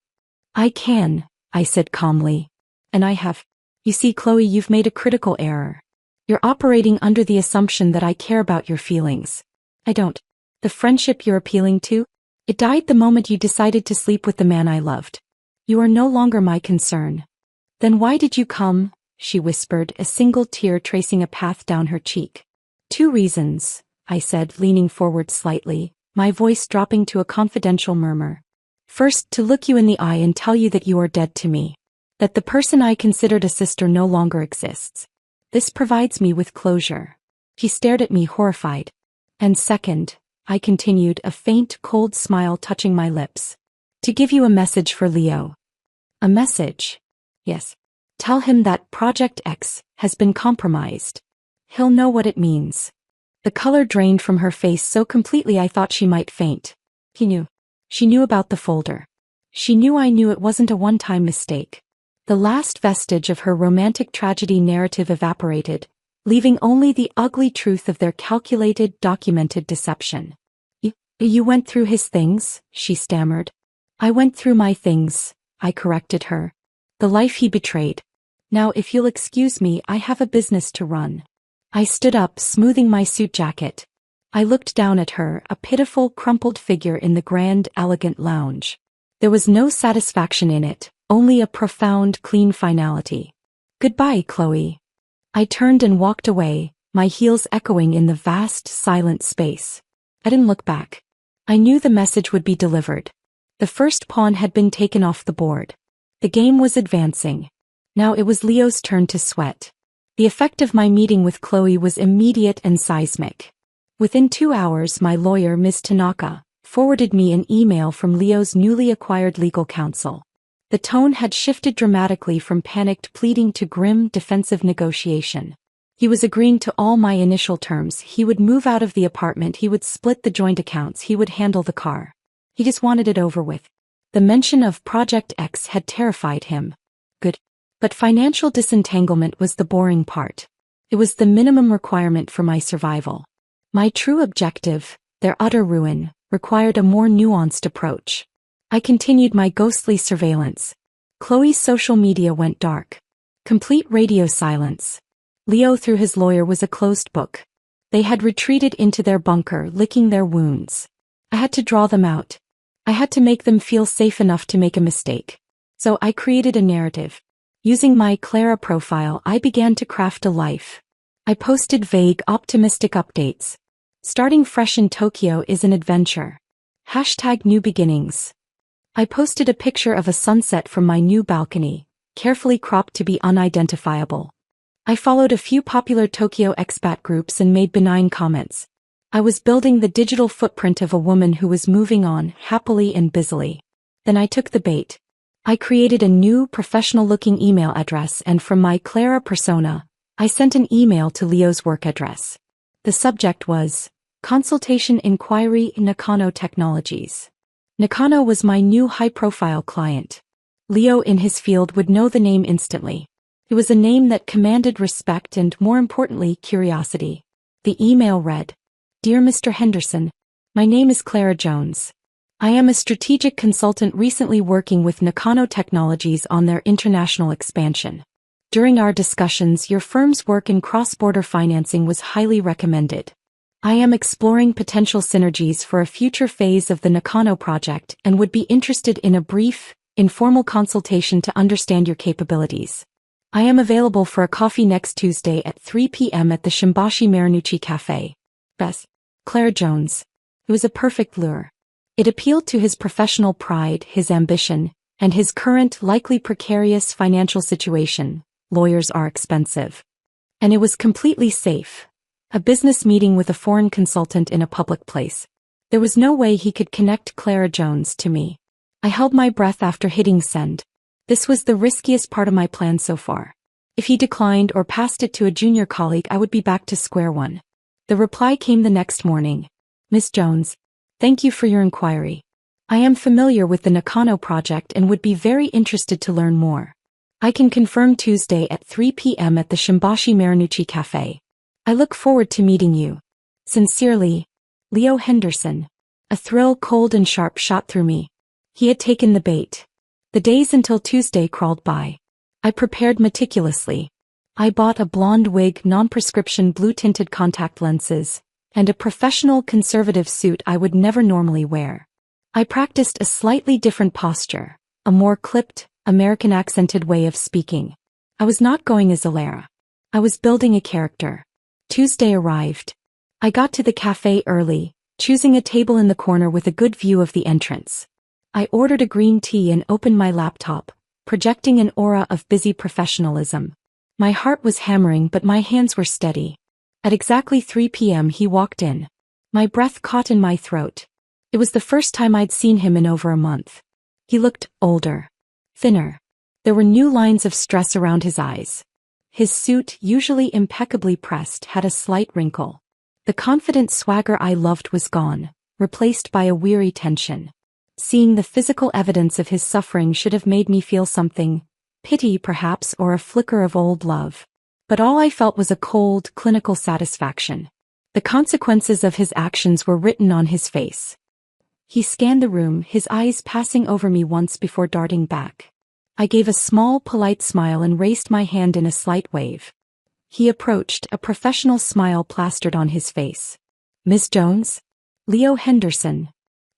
I can, I said calmly. And I have. You see, Chloe, you've made a critical error. You're operating under the assumption that I care about your feelings. I don't. The friendship you're appealing to? It died the moment you decided to sleep with the man I loved. You are no longer my concern. Then why did you come? She whispered, a single tear tracing a path down her cheek. 2 reasons, I said, leaning forward slightly, my voice dropping to a confidential murmur. First, to look you in the eye and tell you that you are dead to me. That the person I considered a sister no longer exists. This provides me with closure. He stared at me horrified. And second, I continued, a faint, cold smile touching my lips. To give you a message for Leo. A message? Yes. Tell him that Project X has been compromised. He'll know what it means. The color drained from her face so completely I thought she might faint. He knew. She knew about the folder. She knew I knew it wasn't a one-time mistake. The last vestige of her romantic tragedy narrative evaporated, leaving only the ugly truth of their calculated, documented deception. You went through his things, she stammered. I went through my things, I corrected her. The life he betrayed. Now if you'll excuse me, I have a business to run. I stood up, smoothing my suit jacket. I looked down at her, a pitiful, crumpled figure in the grand, elegant lounge. There was no satisfaction in it, only a profound, clean finality. Goodbye, Chloe. I turned and walked away, my heels echoing in the vast, silent space. I didn't look back. I knew the message would be delivered. The first pawn had been taken off the board. The game was advancing. Now it was Leo's turn to sweat. The effect of my meeting with Chloe was immediate and seismic. Within 2 hours, my lawyer, Ms. Tanaka, forwarded me an email from Leo's newly acquired legal counsel. The tone had shifted dramatically from panicked pleading to grim, defensive negotiation. He was agreeing to all my initial terms. He would move out of the apartment, he would split the joint accounts, he would handle the car. He just wanted it over with. The mention of Project X had terrified him. Good. But financial disentanglement was the boring part. It was the minimum requirement for my survival. My true objective, their utter ruin, required a more nuanced approach. I continued my ghostly surveillance. Chloe's social media went dark. Complete radio silence. Leo, through his lawyer, was a closed book. They had retreated into their bunker, licking their wounds. I had to draw them out. I had to make them feel safe enough to make a mistake. So I created a narrative. Using my Clara profile, I began to craft a life. I posted vague, optimistic updates. Starting fresh in Tokyo is an adventure. #new beginnings. I posted a picture of a sunset from my new balcony, carefully cropped to be unidentifiable. I followed a few popular Tokyo expat groups and made benign comments. I was building the digital footprint of a woman who was moving on, happily and busily. Then I took the bait. I created a new, professional-looking email address, and from my Clara persona, I sent an email to Leo's work address. The subject was, Consultation Inquiry, Nakano Technologies. Nakano was my new high-profile client. Leo in his field would know the name instantly. It was a name that commanded respect and, more importantly, curiosity. The email read, Dear Mr. Henderson, my name is Clara Jones. I am a strategic consultant recently working with Nakano Technologies on their international expansion. During our discussions, your firm's work in cross-border financing was highly recommended. I am exploring potential synergies for a future phase of the Nakano project and would be interested in a brief, informal consultation to understand your capabilities. I am available for a coffee next Tuesday at 3 p.m. at the Shimbashi Marinucci Cafe. Best. Clara Jones. It was a perfect lure. It appealed to his professional pride, his ambition, and his current, likely precarious financial situation. Lawyers are expensive. And it was completely safe. A business meeting with a foreign consultant in a public place. There was no way he could connect Clara Jones to me. I held my breath after hitting send. This was the riskiest part of my plan so far. If he declined or passed it to a junior colleague, I would be back to square one. The reply came the next morning. Miss Jones, thank you for your inquiry. I am familiar with the Nakano project and would be very interested to learn more. I can confirm Tuesday at 3 p.m. at the Shimbashi Marinucci Cafe. I look forward to meeting you. Sincerely, Leo Henderson. A thrill, cold and sharp, shot through me. He had taken the bait. The days until Tuesday crawled by. I prepared meticulously. I bought a blonde wig, non-prescription blue-tinted contact lenses, and a professional conservative suit I would never normally wear. I practiced a slightly different posture, a more clipped, American-accented way of speaking. I was not going as Alara. I was building a character. Tuesday arrived. I got to the cafe early, choosing a table in the corner with a good view of the entrance. I ordered a green tea and opened my laptop, projecting an aura of busy professionalism. My heart was hammering, but my hands were steady. At exactly 3 p.m. he walked in. My breath caught in my throat. It was the first time I'd seen him in over a month. He looked older, thinner. There were new lines of stress around his eyes. His suit, usually impeccably pressed, had a slight wrinkle. The confident swagger I loved was gone. replaced by a weary tension. Seeing the physical evidence of his suffering should have made me feel something, pity perhaps, or a flicker of old love. But all I felt was a cold, clinical satisfaction. The consequences of his actions were written on his face. He scanned the room, his eyes passing over me once before darting back. I gave a small, polite smile and raised my hand in a slight wave. He approached, a professional smile plastered on his face. "Miss Jones? Leo Henderson.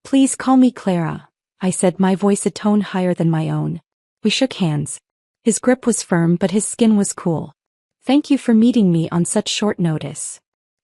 Please call me Clara," I said, my voice a tone higher than my own. We shook hands. His grip was firm, but his skin was cool. "Thank you for meeting me on such short notice."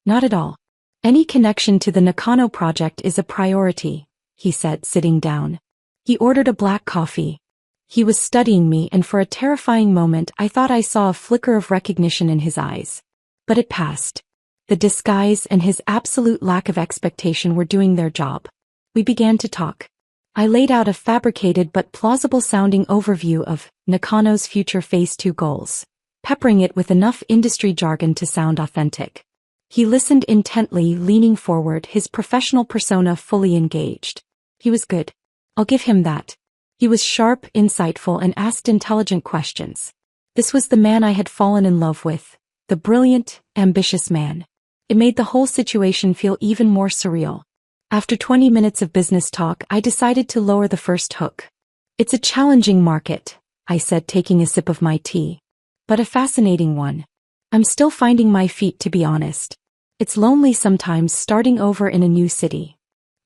"Not at all. Any connection to the Nakano project is a priority," he said, sitting down. He ordered a black coffee. He was studying me, and for a terrifying moment I thought I saw a flicker of recognition in his eyes. But it passed. The disguise and his absolute lack of expectation were doing their job. We began to talk. I laid out a fabricated but plausible-sounding overview of Nakano's future Phase 2 goals, peppering it with enough industry jargon to sound authentic. He listened intently, leaning forward, his professional persona fully engaged. He was good. I'll give him that. He was sharp, insightful, and asked intelligent questions. This was the man I had fallen in love with, the brilliant, ambitious man. It made the whole situation feel even more surreal. After 20 minutes of business talk, I decided to lower the first hook. "It's a challenging market," I said, taking a sip of my tea. "But a fascinating one. I'm still finding my feet, to be honest. It's lonely sometimes starting over in a new city."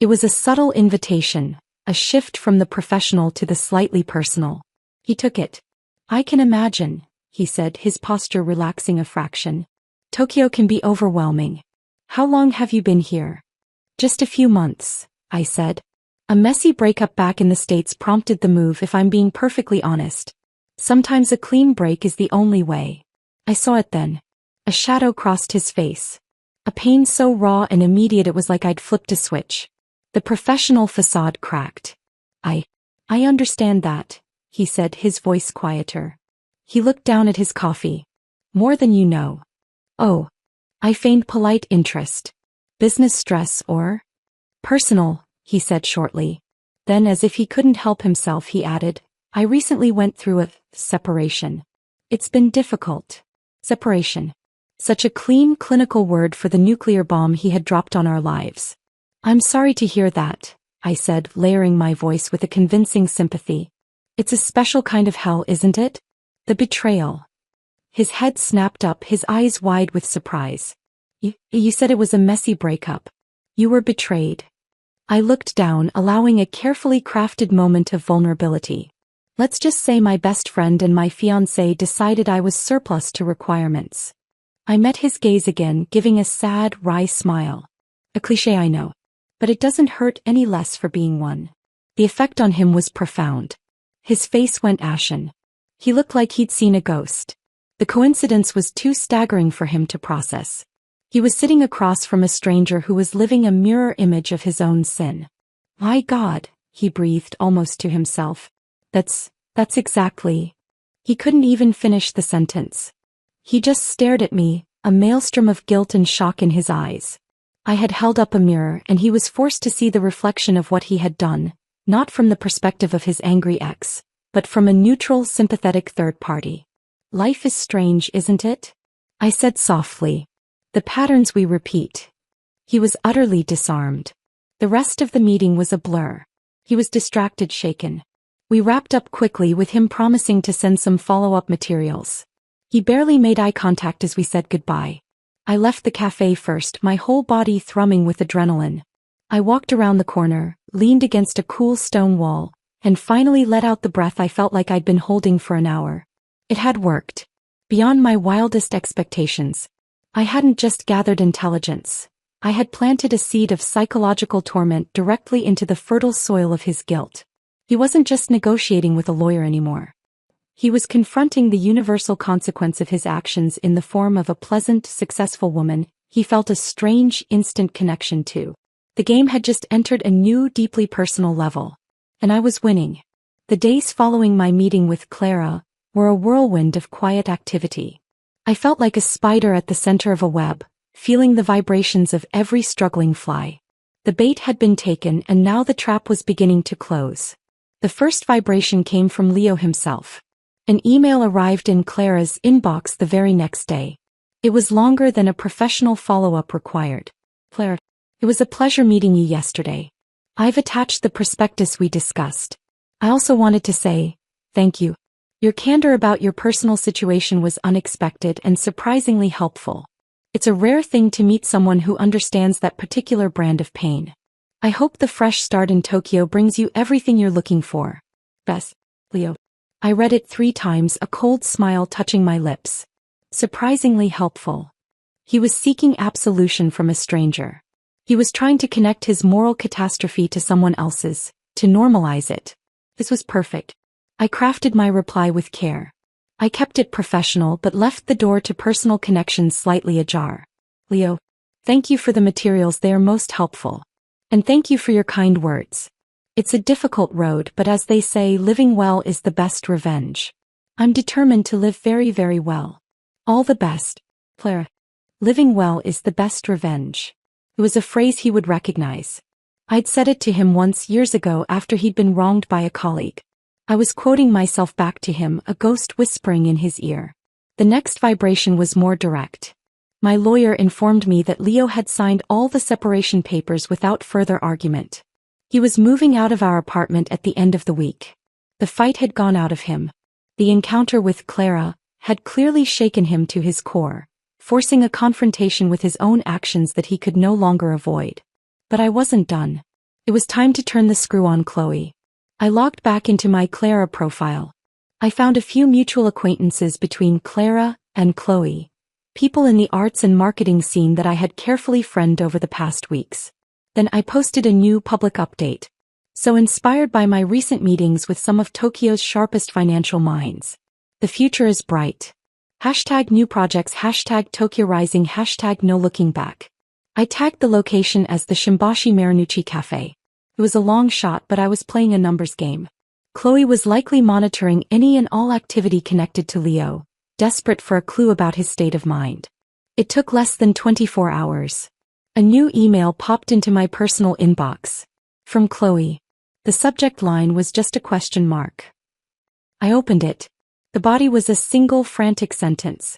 It was a subtle invitation, a shift from the professional to the slightly personal. He took it. "I can imagine," he said, his posture relaxing a fraction. "Tokyo can be overwhelming. How long have you been here?" "Just a few months," I said. A messy breakup back in the States prompted the move, if I'm being perfectly honest. Sometimes a clean break is the only way. I saw it then. A shadow crossed his face. A pain so raw and immediate it was like I'd flipped a switch. The professional facade cracked. I understand that," he said, his voice quieter. He looked down at his coffee. "More than you know." "Oh." I feigned polite interest. "Business stress or?" "Personal," he said shortly. Then, as if he couldn't help himself, he added, "I recently went through a separation. It's been difficult." Separation. Such a clean, clinical word for the nuclear bomb he had dropped on our lives. "I'm sorry to hear that," I said, layering my voice with a convincing sympathy. "It's a special kind of hell, isn't it? The betrayal." His head snapped up, his eyes wide with surprise. You said it was a messy breakup. You were betrayed." I looked down, allowing a carefully crafted moment of vulnerability. "Let's just say my best friend and my fiancé decided I was surplus to requirements." I met his gaze again, giving a sad, wry smile. A cliché, I know. But it doesn't hurt any less for being one. The effect on him was profound. His face went ashen. He looked like he'd seen a ghost. The coincidence was too staggering for him to process. He was sitting across from a stranger who was living a mirror image of his own sin. "My God," he breathed almost to himself. That's exactly." He couldn't even finish the sentence. He just stared at me, a maelstrom of guilt and shock in his eyes. I had held up a mirror, and he was forced to see the reflection of what he had done, not from the perspective of his angry ex, but from a neutral, sympathetic third party. "Life is strange, isn't it?" I said softly. "The patterns we repeat." He was utterly disarmed. The rest of the meeting was a blur. He was distracted, shaken. We wrapped up quickly, with him promising to send some follow-up materials. He barely made eye contact as we said goodbye. I left the cafe first, my whole body thrumming with adrenaline. I walked around the corner, leaned against a cool stone wall, and finally let out the breath I felt like I'd been holding for an hour. It had worked. Beyond my wildest expectations. I hadn't just gathered intelligence. I had planted a seed of psychological torment directly into the fertile soil of his guilt. He wasn't just negotiating with a lawyer anymore. He was confronting the universal consequence of his actions in the form of a pleasant, successful woman he felt a strange, instant connection to. The game had just entered a new, deeply personal level. And I was winning. The days following my meeting with Clara were a whirlwind of quiet activity. I felt like a spider at the center of a web, feeling the vibrations of every struggling fly. The bait had been taken and now the trap was beginning to close. The first vibration came from Leo himself. An email arrived in Clara's inbox the very next day. It was longer than a professional follow-up required. Clara, it was a pleasure meeting you yesterday. I've attached the prospectus we discussed. I also wanted to say, thank you. Your candor about your personal situation was unexpected and surprisingly helpful. It's a rare thing to meet someone who understands that particular brand of pain. I hope the fresh start in Tokyo brings you everything you're looking for. Best, Leo. I read it 3 times, a cold smile touching my lips. Surprisingly helpful. He was seeking absolution from a stranger. He was trying to connect his moral catastrophe to someone else's, to normalize it. This was perfect. I crafted my reply with care. I kept it professional but left the door to personal connections slightly ajar. Leo, thank you for the materials, they are most helpful. And thank you for your kind words. It's a difficult road, but as they say, living well is the best revenge. I'm determined to live very, very well. All the best, Clara. Living well is the best revenge. It was a phrase he would recognize. I'd said it to him once years ago after he'd been wronged by a colleague. I was quoting myself back to him, a ghost whispering in his ear. The next vibration was more direct. My lawyer informed me that Leo had signed all the separation papers without further argument. He was moving out of our apartment at the end of the week. The fight had gone out of him. The encounter with Clara had clearly shaken him to his core, forcing a confrontation with his own actions that he could no longer avoid. But I wasn't done. It was time to turn the screw on Chloe. I logged back into my Clara profile. I found a few mutual acquaintances between Clara and Chloe, people in the arts and marketing scene that I had carefully friended over the past weeks. Then I posted a new public update. So inspired by my recent meetings with some of Tokyo's sharpest financial minds. The future is bright. Hashtag new projects, hashtag Tokyo Rising, hashtag no looking back. I tagged the location as the Shimbashi Marinucci Cafe. It was a long shot, but I was playing a numbers game. Chloe was likely monitoring any and all activity connected to Leo, desperate for a clue about his state of mind. It took less than 24 hours. A new email popped into my personal inbox. From Chloe. The subject line was just a question mark. I opened it. The body was a single frantic sentence.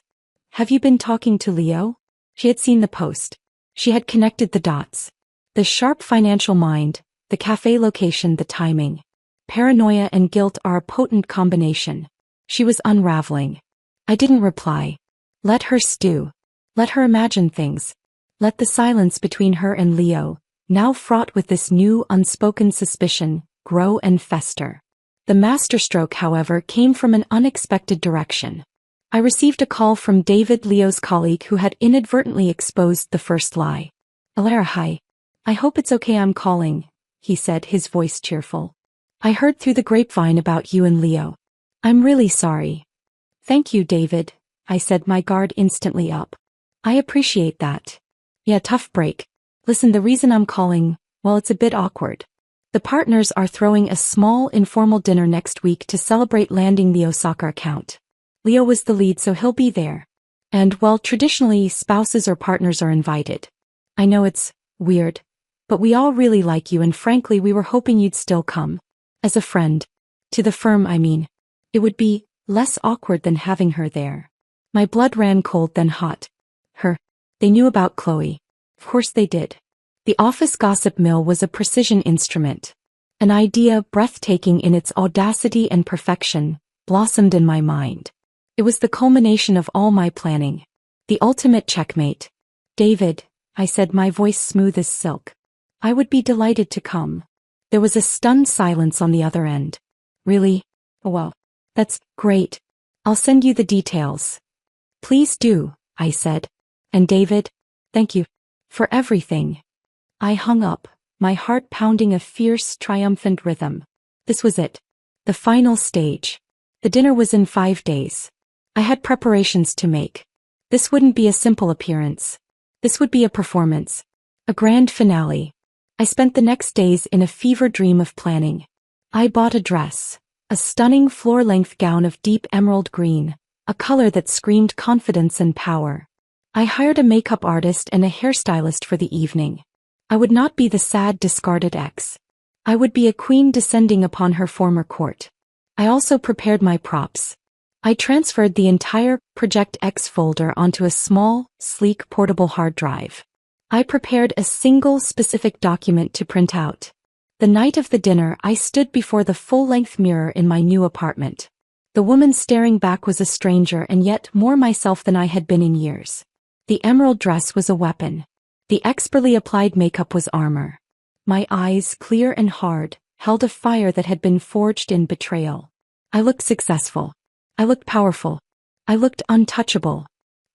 Have you been talking to Leo? She had seen the post. She had connected the dots. The sharp financial mind, the cafe location, the timing. Paranoia and guilt are a potent combination. She was unraveling. I didn't reply. Let her stew. Let her imagine things. Let the silence between her and Leo, now fraught with this new unspoken suspicion, grow and fester. The masterstroke, however, came from an unexpected direction. I received a call from David, Leo's colleague who had inadvertently exposed the first lie. Alara, hi. I hope it's okay I'm calling, he said, his voice cheerful. I heard through the grapevine about you and Leo. I'm really sorry. Thank you, David, I said, my guard instantly up. I appreciate that. Yeah, tough break. Listen, the reason I'm calling, well, it's a bit awkward. The partners are throwing a small informal dinner next week to celebrate landing the Osaka account. Leo was the lead, so he'll be there. And, well, traditionally, spouses or partners are invited. I know it's weird, but we all really like you and frankly we were hoping you'd still come. As a friend. To the firm, I mean. It would be less awkward than having her there. My blood ran cold then hot. Her. They knew about Chloe. Of course they did. The office gossip mill was a precision instrument. An idea breathtaking in its audacity and perfection blossomed in my mind. It was the culmination of all my planning. The ultimate checkmate. David, I said, my voice smooth as silk. I would be delighted to come. There was a stunned silence on the other end. Really? Oh, well, that's great. I'll send you the details. Please do, I said. And David, thank you for everything. I hung up, my heart pounding a fierce, triumphant rhythm. This was it. The final stage. The dinner was in 5 days. I had preparations to make. This wouldn't be a simple appearance. This would be a performance. A grand finale. I spent the next days in a fever dream of planning. I bought a dress. A stunning floor-length gown of deep emerald green, a color that screamed confidence and power. I hired a makeup artist and a hairstylist for the evening. I would not be the sad, discarded ex. I would be a queen descending upon her former court. I also prepared my props. I transferred the entire Project X folder onto a small, sleek portable hard drive. I prepared a single specific document to print out. The night of the dinner, I stood before the full-length mirror in my new apartment. The woman staring back was a stranger and yet more myself than I had been in years. The emerald dress was a weapon. The expertly applied makeup was armor. My eyes, clear and hard, held a fire that had been forged in betrayal. I looked successful. I looked powerful. I looked untouchable.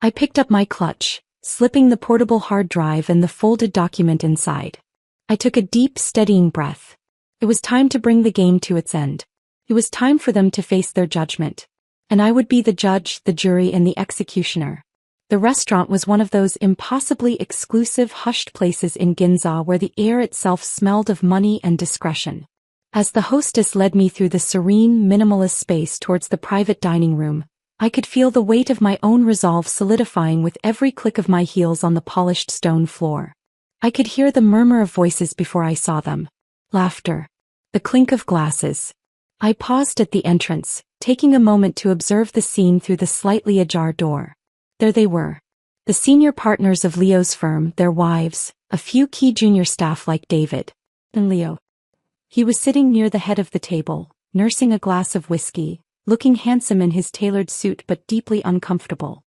I picked up my clutch, slipping the portable hard drive and the folded document inside. I took a deep, steadying breath. It was time to bring the game to its end. It was time for them to face their judgment. And I would be the judge, the jury, and the executioner. The restaurant was one of those impossibly exclusive, hushed places in Ginza where the air itself smelled of money and discretion. As the hostess led me through the serene, minimalist space towards the private dining room, I could feel the weight of my own resolve solidifying with every click of my heels on the polished stone floor. I could hear the murmur of voices before I saw them. Laughter. The clink of glasses. I paused at the entrance, taking a moment to observe the scene through the slightly ajar door. There they were. The senior partners of Leo's firm, their wives, a few key junior staff like David, and Leo. He was sitting near the head of the table, nursing a glass of whiskey, looking handsome in his tailored suit but deeply uncomfortable.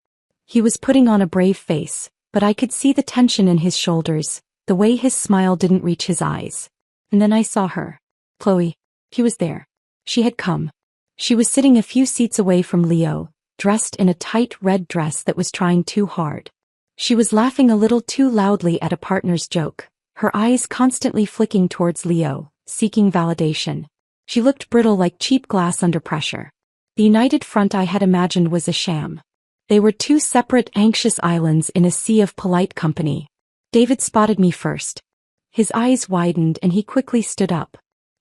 He was putting on a brave face, but I could see the tension in his shoulders, the way his smile didn't reach his eyes. And then I saw her. Chloe. She was there. She had come. She was sitting a few seats away from Leo, dressed in a tight red dress that was trying too hard. She was laughing a little too loudly at a partner's joke, her eyes constantly flicking towards Leo, seeking validation. She looked brittle like cheap glass under pressure. The united front I had imagined was a sham. They were two separate anxious islands in a sea of polite company. David spotted me first. His eyes widened and he quickly stood up.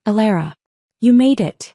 Alara. You made it.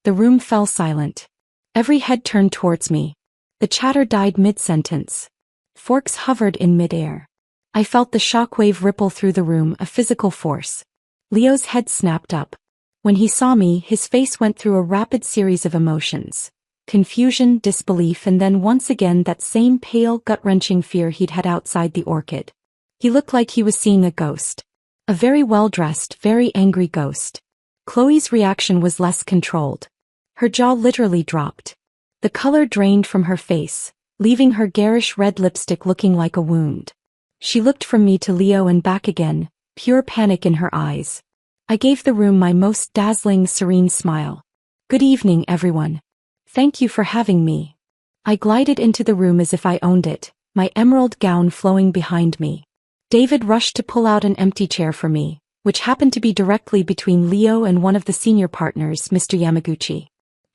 The room fell silent. Every head turned towards me. The chatter died mid-sentence. Forks hovered in mid-air. I felt the shockwave ripple through the room, a physical force. Leo's head snapped up. When he saw me, his face went through a rapid series of emotions. Confusion, disbelief, and then once again that same pale, gut-wrenching fear he'd had outside the orchid. He looked like he was seeing a ghost. A very well-dressed, very angry ghost. Chloe's reaction was less controlled. Her jaw literally dropped. The color drained from her face, leaving her garish red lipstick looking like a wound. She looked from me to Leo and back again, pure panic in her eyes. I gave the room my most dazzling, serene smile. Good evening, everyone. Thank you for having me. I glided into the room as if I owned it, my emerald gown flowing behind me. David rushed to pull out an empty chair for me, which happened to be directly between Leo and one of the senior partners, Mr. Yamaguchi.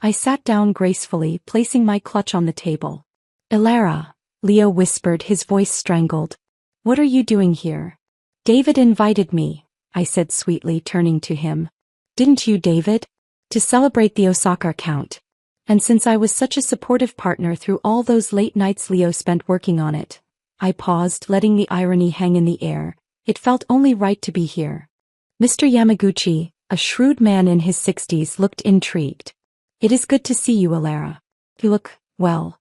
I sat down gracefully, placing my clutch on the table. Alara, Leo whispered, his voice strangled. What are you doing here? David invited me, I said sweetly, turning to him. Didn't you, David? To celebrate the Osaka account. And since I was such a supportive partner through all those late nights Leo spent working on it, I paused, letting the irony hang in the air. It felt only right to be here. Mr. Yamaguchi, a shrewd man in his 60s, looked intrigued. It is good to see you, Alara. You look, well.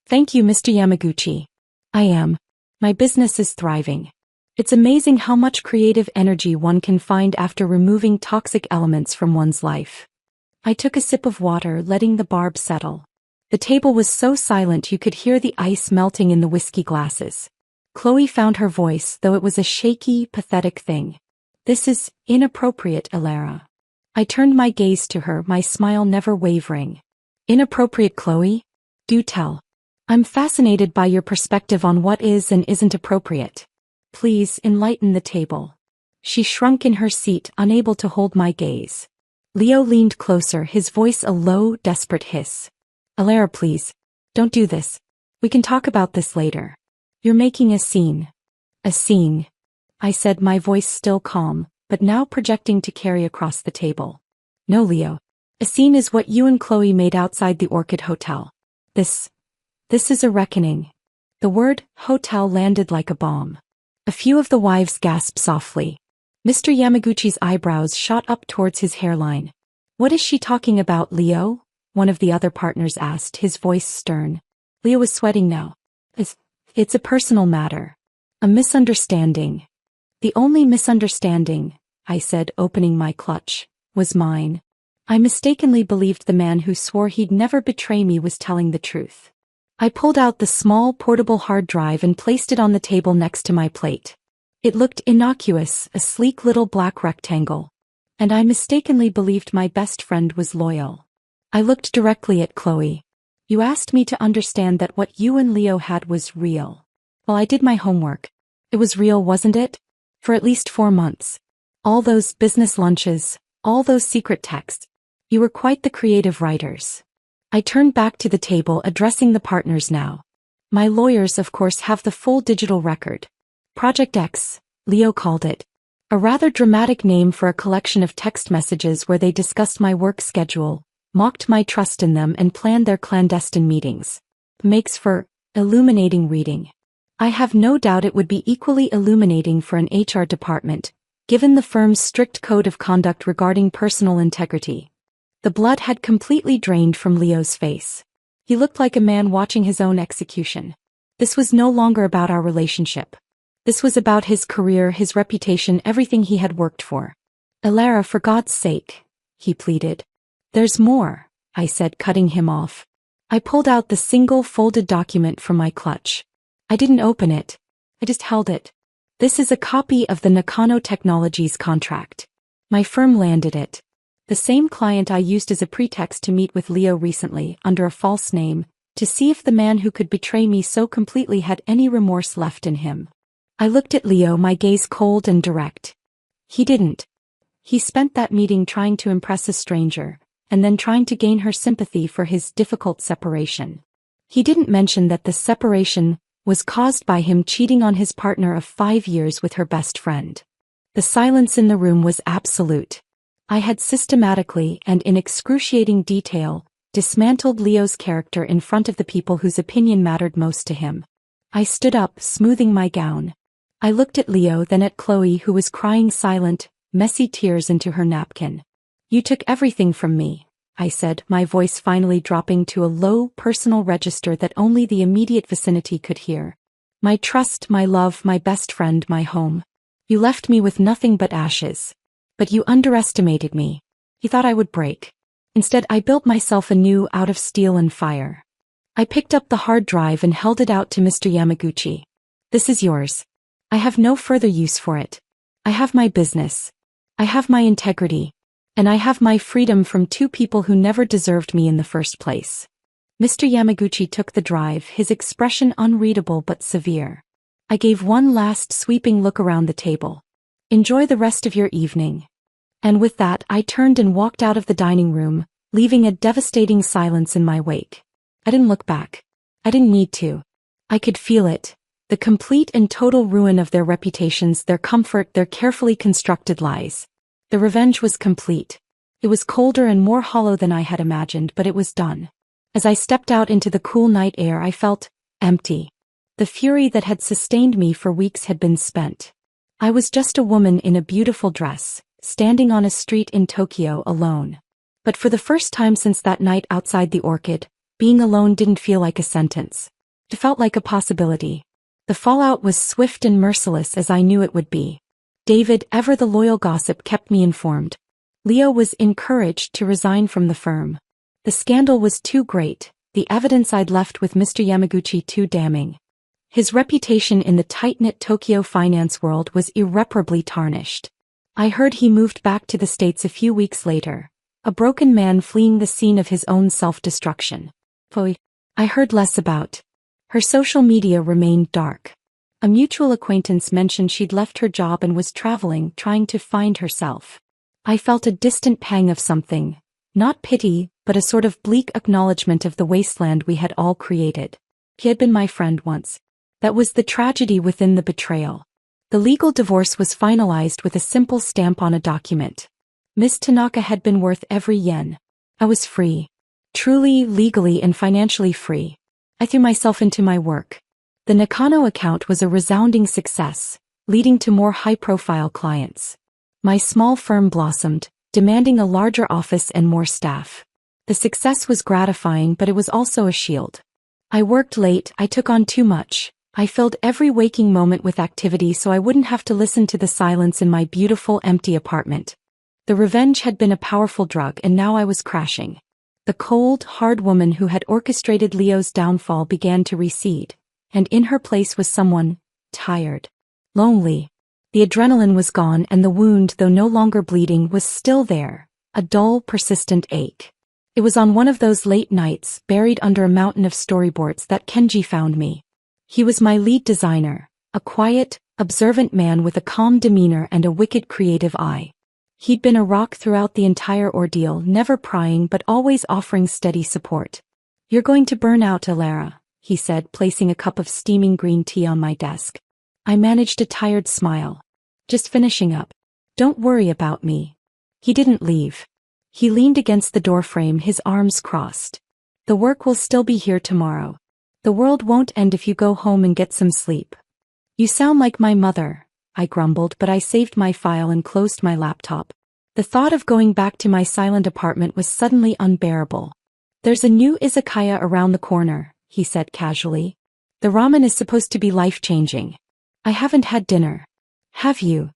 Thank you, Mr. Yamaguchi. I am. My business is thriving. It's amazing how much creative energy one can find after removing toxic elements from one's life. I took a sip of water, letting the barb settle. The table was so silent you could hear the ice melting in the whiskey glasses. Chloe found her voice, though it was a shaky, pathetic thing. This is inappropriate, Alara. I turned my gaze to her, my smile never wavering. Inappropriate, Chloe? Do tell. I'm fascinated by your perspective on what is and isn't appropriate. Please enlighten the table. She shrunk in her seat, unable to hold my gaze. Leo leaned closer, his voice a low, desperate hiss. Alara, please. Don't do this. We can talk about this later. You're making a scene. A scene, I said, my voice still calm, but now projecting to carry across the table. No, Leo. A scene is what you and Chloe made outside the Orchid Hotel. This is a reckoning. The word hotel landed like a bomb. A few of the wives gasped softly. Mr. Yamaguchi's eyebrows shot up towards his hairline. What is she talking about, Leo? One of the other partners asked, his voice stern. Leo was sweating now. It's a personal matter. A misunderstanding. The only misunderstanding, I said, opening my clutch, was mine. I mistakenly believed the man who swore he'd never betray me was telling the truth. I pulled out the small portable hard drive and placed it on the table next to my plate. It looked innocuous, a sleek little black rectangle. And I mistakenly believed my best friend was loyal. I looked directly at Chloe. You asked me to understand that what you and Leo had was real. Well, I did my homework. It was real, wasn't it? For at least 4 months. All those business lunches, all those secret texts. You were quite the creative writers. I turned back to the table, addressing the partners now. My lawyers, of course, have the full digital record. Project X, Leo called it. A rather dramatic name for a collection of text messages where they discussed my work schedule, mocked my trust in them, and planned their clandestine meetings. Makes for illuminating reading. I have no doubt it would be equally illuminating for an HR department, given the firm's strict code of conduct regarding personal integrity. The blood had completely drained from Leo's face. He looked like a man watching his own execution. This was no longer about our relationship. This was about his career, his reputation, everything he had worked for. Elara, for God's sake, he pleaded. There's more, I said, cutting him off. I pulled out the single folded document from my clutch. I didn't open it. I just held it. This is a copy of the Nakano Technologies contract. My firm landed it. The same client I used as a pretext to meet with Leo recently, under a false name, to see if the man who could betray me so completely had any remorse left in him. I looked at Leo, my gaze cold and direct. He didn't. He spent that meeting trying to impress a stranger, and then trying to gain her sympathy for his difficult separation. He didn't mention that the separation was caused by him cheating on his partner of 5 years with her best friend. The silence in the room was absolute. I had systematically and in excruciating detail dismantled Leo's character in front of the people whose opinion mattered most to him. I stood up, smoothing my gown. I looked at Leo, then at Chloe, who was crying silent, messy tears into her napkin. You took everything from me, I said, my voice finally dropping to a low, personal register that only the immediate vicinity could hear. My trust, my love, my best friend, my home. You left me with nothing but ashes. But you underestimated me. You thought I would break. Instead, I built myself anew out of steel and fire. I picked up the hard drive and held it out to Mr. Yamaguchi. This is yours. I have no further use for it. I have my business. I have my integrity. And I have my freedom from 2 people who never deserved me in the first place. Mr. Yamaguchi took the drive, his expression unreadable but severe. I gave one last sweeping look around the table. Enjoy the rest of your evening. And with that, I turned and walked out of the dining room, leaving a devastating silence in my wake. I didn't look back. I didn't need to. I could feel it. The complete and total ruin of their reputations, their comfort, their carefully constructed lies. The revenge was complete. It was colder and more hollow than I had imagined, but it was done. As I stepped out into the cool night air, I felt empty. The fury that had sustained me for weeks had been spent. I was just a woman in a beautiful dress, standing on a street in Tokyo alone. But for the first time since that night outside the Orchid, being alone didn't feel like a sentence. It felt like a possibility. The fallout was swift and merciless, as I knew it would be. David, ever the loyal gossip, kept me informed. Leo was encouraged to resign from the firm. The scandal was too great, the evidence I'd left with Mr. Yamaguchi too damning. His reputation in the tight-knit Tokyo finance world was irreparably tarnished. I heard he moved back to the States a few weeks later, a broken man fleeing the scene of his own self-destruction. I heard less about. Her social media remained dark. A mutual acquaintance mentioned she'd left her job and was traveling, trying to find herself. I felt a distant pang of something, not pity, but a sort of bleak acknowledgement of the wasteland we had all created. He had been my friend once. That was the tragedy within the betrayal. The legal divorce was finalized with a simple stamp on a document. Miss Tanaka had been worth every yen. I was free. Truly, legally and financially free. I threw myself into my work. The Nakano account was a resounding success, leading to more high-profile clients. My small firm blossomed, demanding a larger office and more staff. The success was gratifying, but it was also a shield. I worked late, I took on too much. I filled every waking moment with activity so I wouldn't have to listen to the silence in my beautiful, empty apartment. The revenge had been a powerful drug, and now I was crashing. The cold, hard woman who had orchestrated Leo's downfall began to recede, and in her place was someone tired, lonely. The adrenaline was gone, and the wound, though no longer bleeding, was still there, a dull, persistent ache. It was on one of those late nights, buried under a mountain of storyboards, that Kenji found me. He was my lead designer, a quiet, observant man with a calm demeanor and a wicked creative eye. He'd been a rock throughout the entire ordeal, never prying but always offering steady support. "You're going to burn out, Alara," he said, placing a cup of steaming green tea on my desk. I managed a tired smile. "Just finishing up. Don't worry about me." He didn't leave. He leaned against the doorframe, his arms crossed. "The work will still be here tomorrow. The world won't end if you go home and get some sleep." "You sound like my mother," I grumbled, but I saved my file and closed my laptop. The thought of going back to my silent apartment was suddenly unbearable. "There's a new izakaya around the corner," he said casually. "The ramen is supposed to be life-changing. I haven't had dinner. Have you?"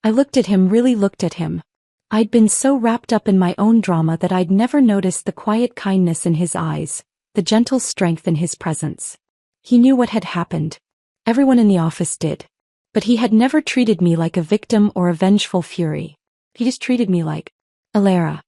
I looked at him, really looked at him. I'd been so wrapped up in my own drama that I'd never noticed the quiet kindness in his eyes, the gentle strength in his presence. He knew what had happened. Everyone in the office did. But he had never treated me like a victim or a vengeful fury. He just treated me like Alara.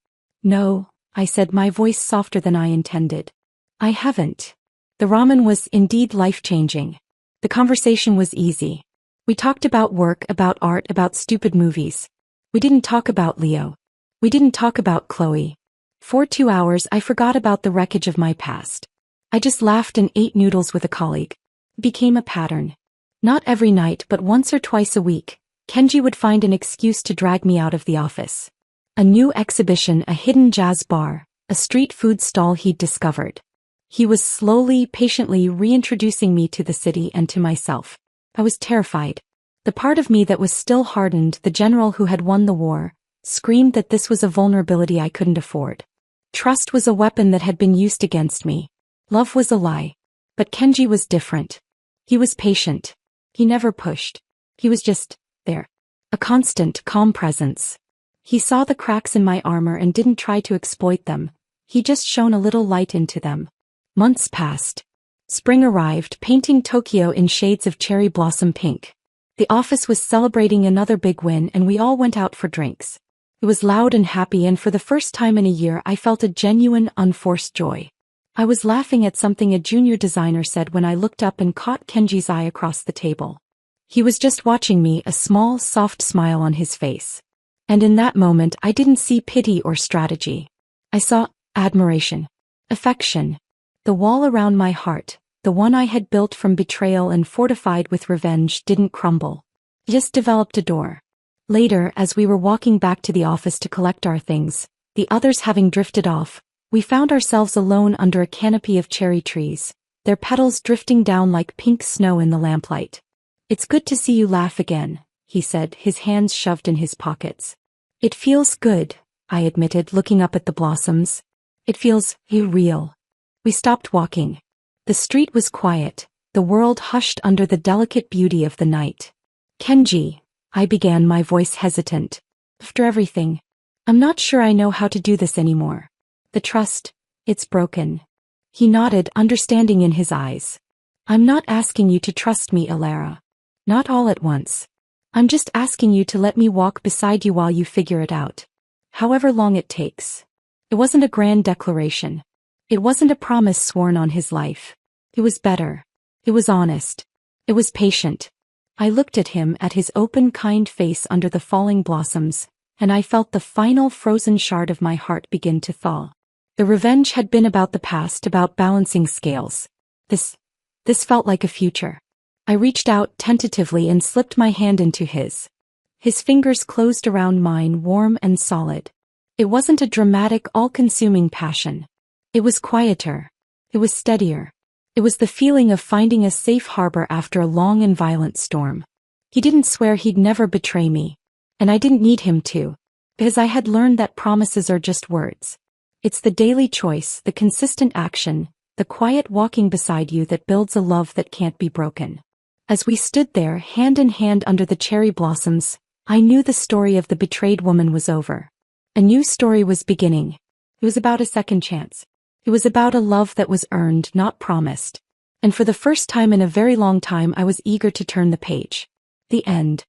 "No," I said, my voice softer than I intended. "I haven't." The ramen was indeed life-changing. The conversation was easy. We talked about work, about art, about stupid movies. We didn't talk about Leo. We didn't talk about Chloe. For 2 hours I forgot about the wreckage of my past. I just laughed and ate noodles with a colleague. It became a pattern. Not every night, but once or twice a week, Kenji would find an excuse to drag me out of the office. A new exhibition, a hidden jazz bar, a street food stall he'd discovered. He was slowly, patiently reintroducing me to the city and to myself. I was terrified. The part of me that was still hardened, the general who had won the war, screamed that this was a vulnerability I couldn't afford. Trust was a weapon that had been used against me. Love was a lie. But Kenji was different. He was patient. He never pushed. He was just there. A constant, calm presence. He saw the cracks in my armor and didn't try to exploit them. He just shone a little light into them. Months passed. Spring arrived, painting Tokyo in shades of cherry blossom pink. The office was celebrating another big win, and we all went out for drinks. It was loud and happy, and for the first time in a year I felt a genuine, unforced joy. I was laughing at something a junior designer said when I looked up and caught Kenji's eye across the table. He was just watching me, a small, soft smile on his face. And in that moment I didn't see pity or strategy. I saw admiration, affection. The wall around my heart, the one I had built from betrayal and fortified with revenge, didn't crumble. It just developed a door. Later, as we were walking back to the office to collect our things, the others having drifted off, we found ourselves alone under a canopy of cherry trees, their petals drifting down like pink snow in the lamplight. "It's good to see you laugh again," he said, his hands shoved in his pockets. "It feels good," I admitted, looking up at the blossoms. "It feels real." We stopped walking. The street was quiet, the world hushed under the delicate beauty of the night. "Kenji," I began, my voice hesitant. "After everything, I'm not sure I know how to do this anymore. The trust, it's broken." He nodded, understanding in his eyes. "I'm not asking you to trust me, Alara. Not all at once. I'm just asking you to let me walk beside you while you figure it out. However long it takes." It wasn't a grand declaration. It wasn't a promise sworn on his life. It was better. It was honest. It was patient. I looked at him, at his open, kind face under the falling blossoms, and I felt the final frozen shard of my heart begin to thaw. The revenge had been about the past, about balancing scales. This felt like a future. I reached out tentatively and slipped my hand into his. His fingers closed around mine, warm and solid. It wasn't a dramatic, all-consuming passion. It was quieter. It was steadier. It was the feeling of finding a safe harbor after a long and violent storm. He didn't swear he'd never betray me. And I didn't need him to. Because I had learned that promises are just words. It's the daily choice, the consistent action, the quiet walking beside you that builds a love that can't be broken. As we stood there, hand in hand under the cherry blossoms, I knew the story of the betrayed woman was over. A new story was beginning. It was about a second chance. It was about a love that was earned, not promised. And for the first time in a very long time, I was eager to turn the page. The end.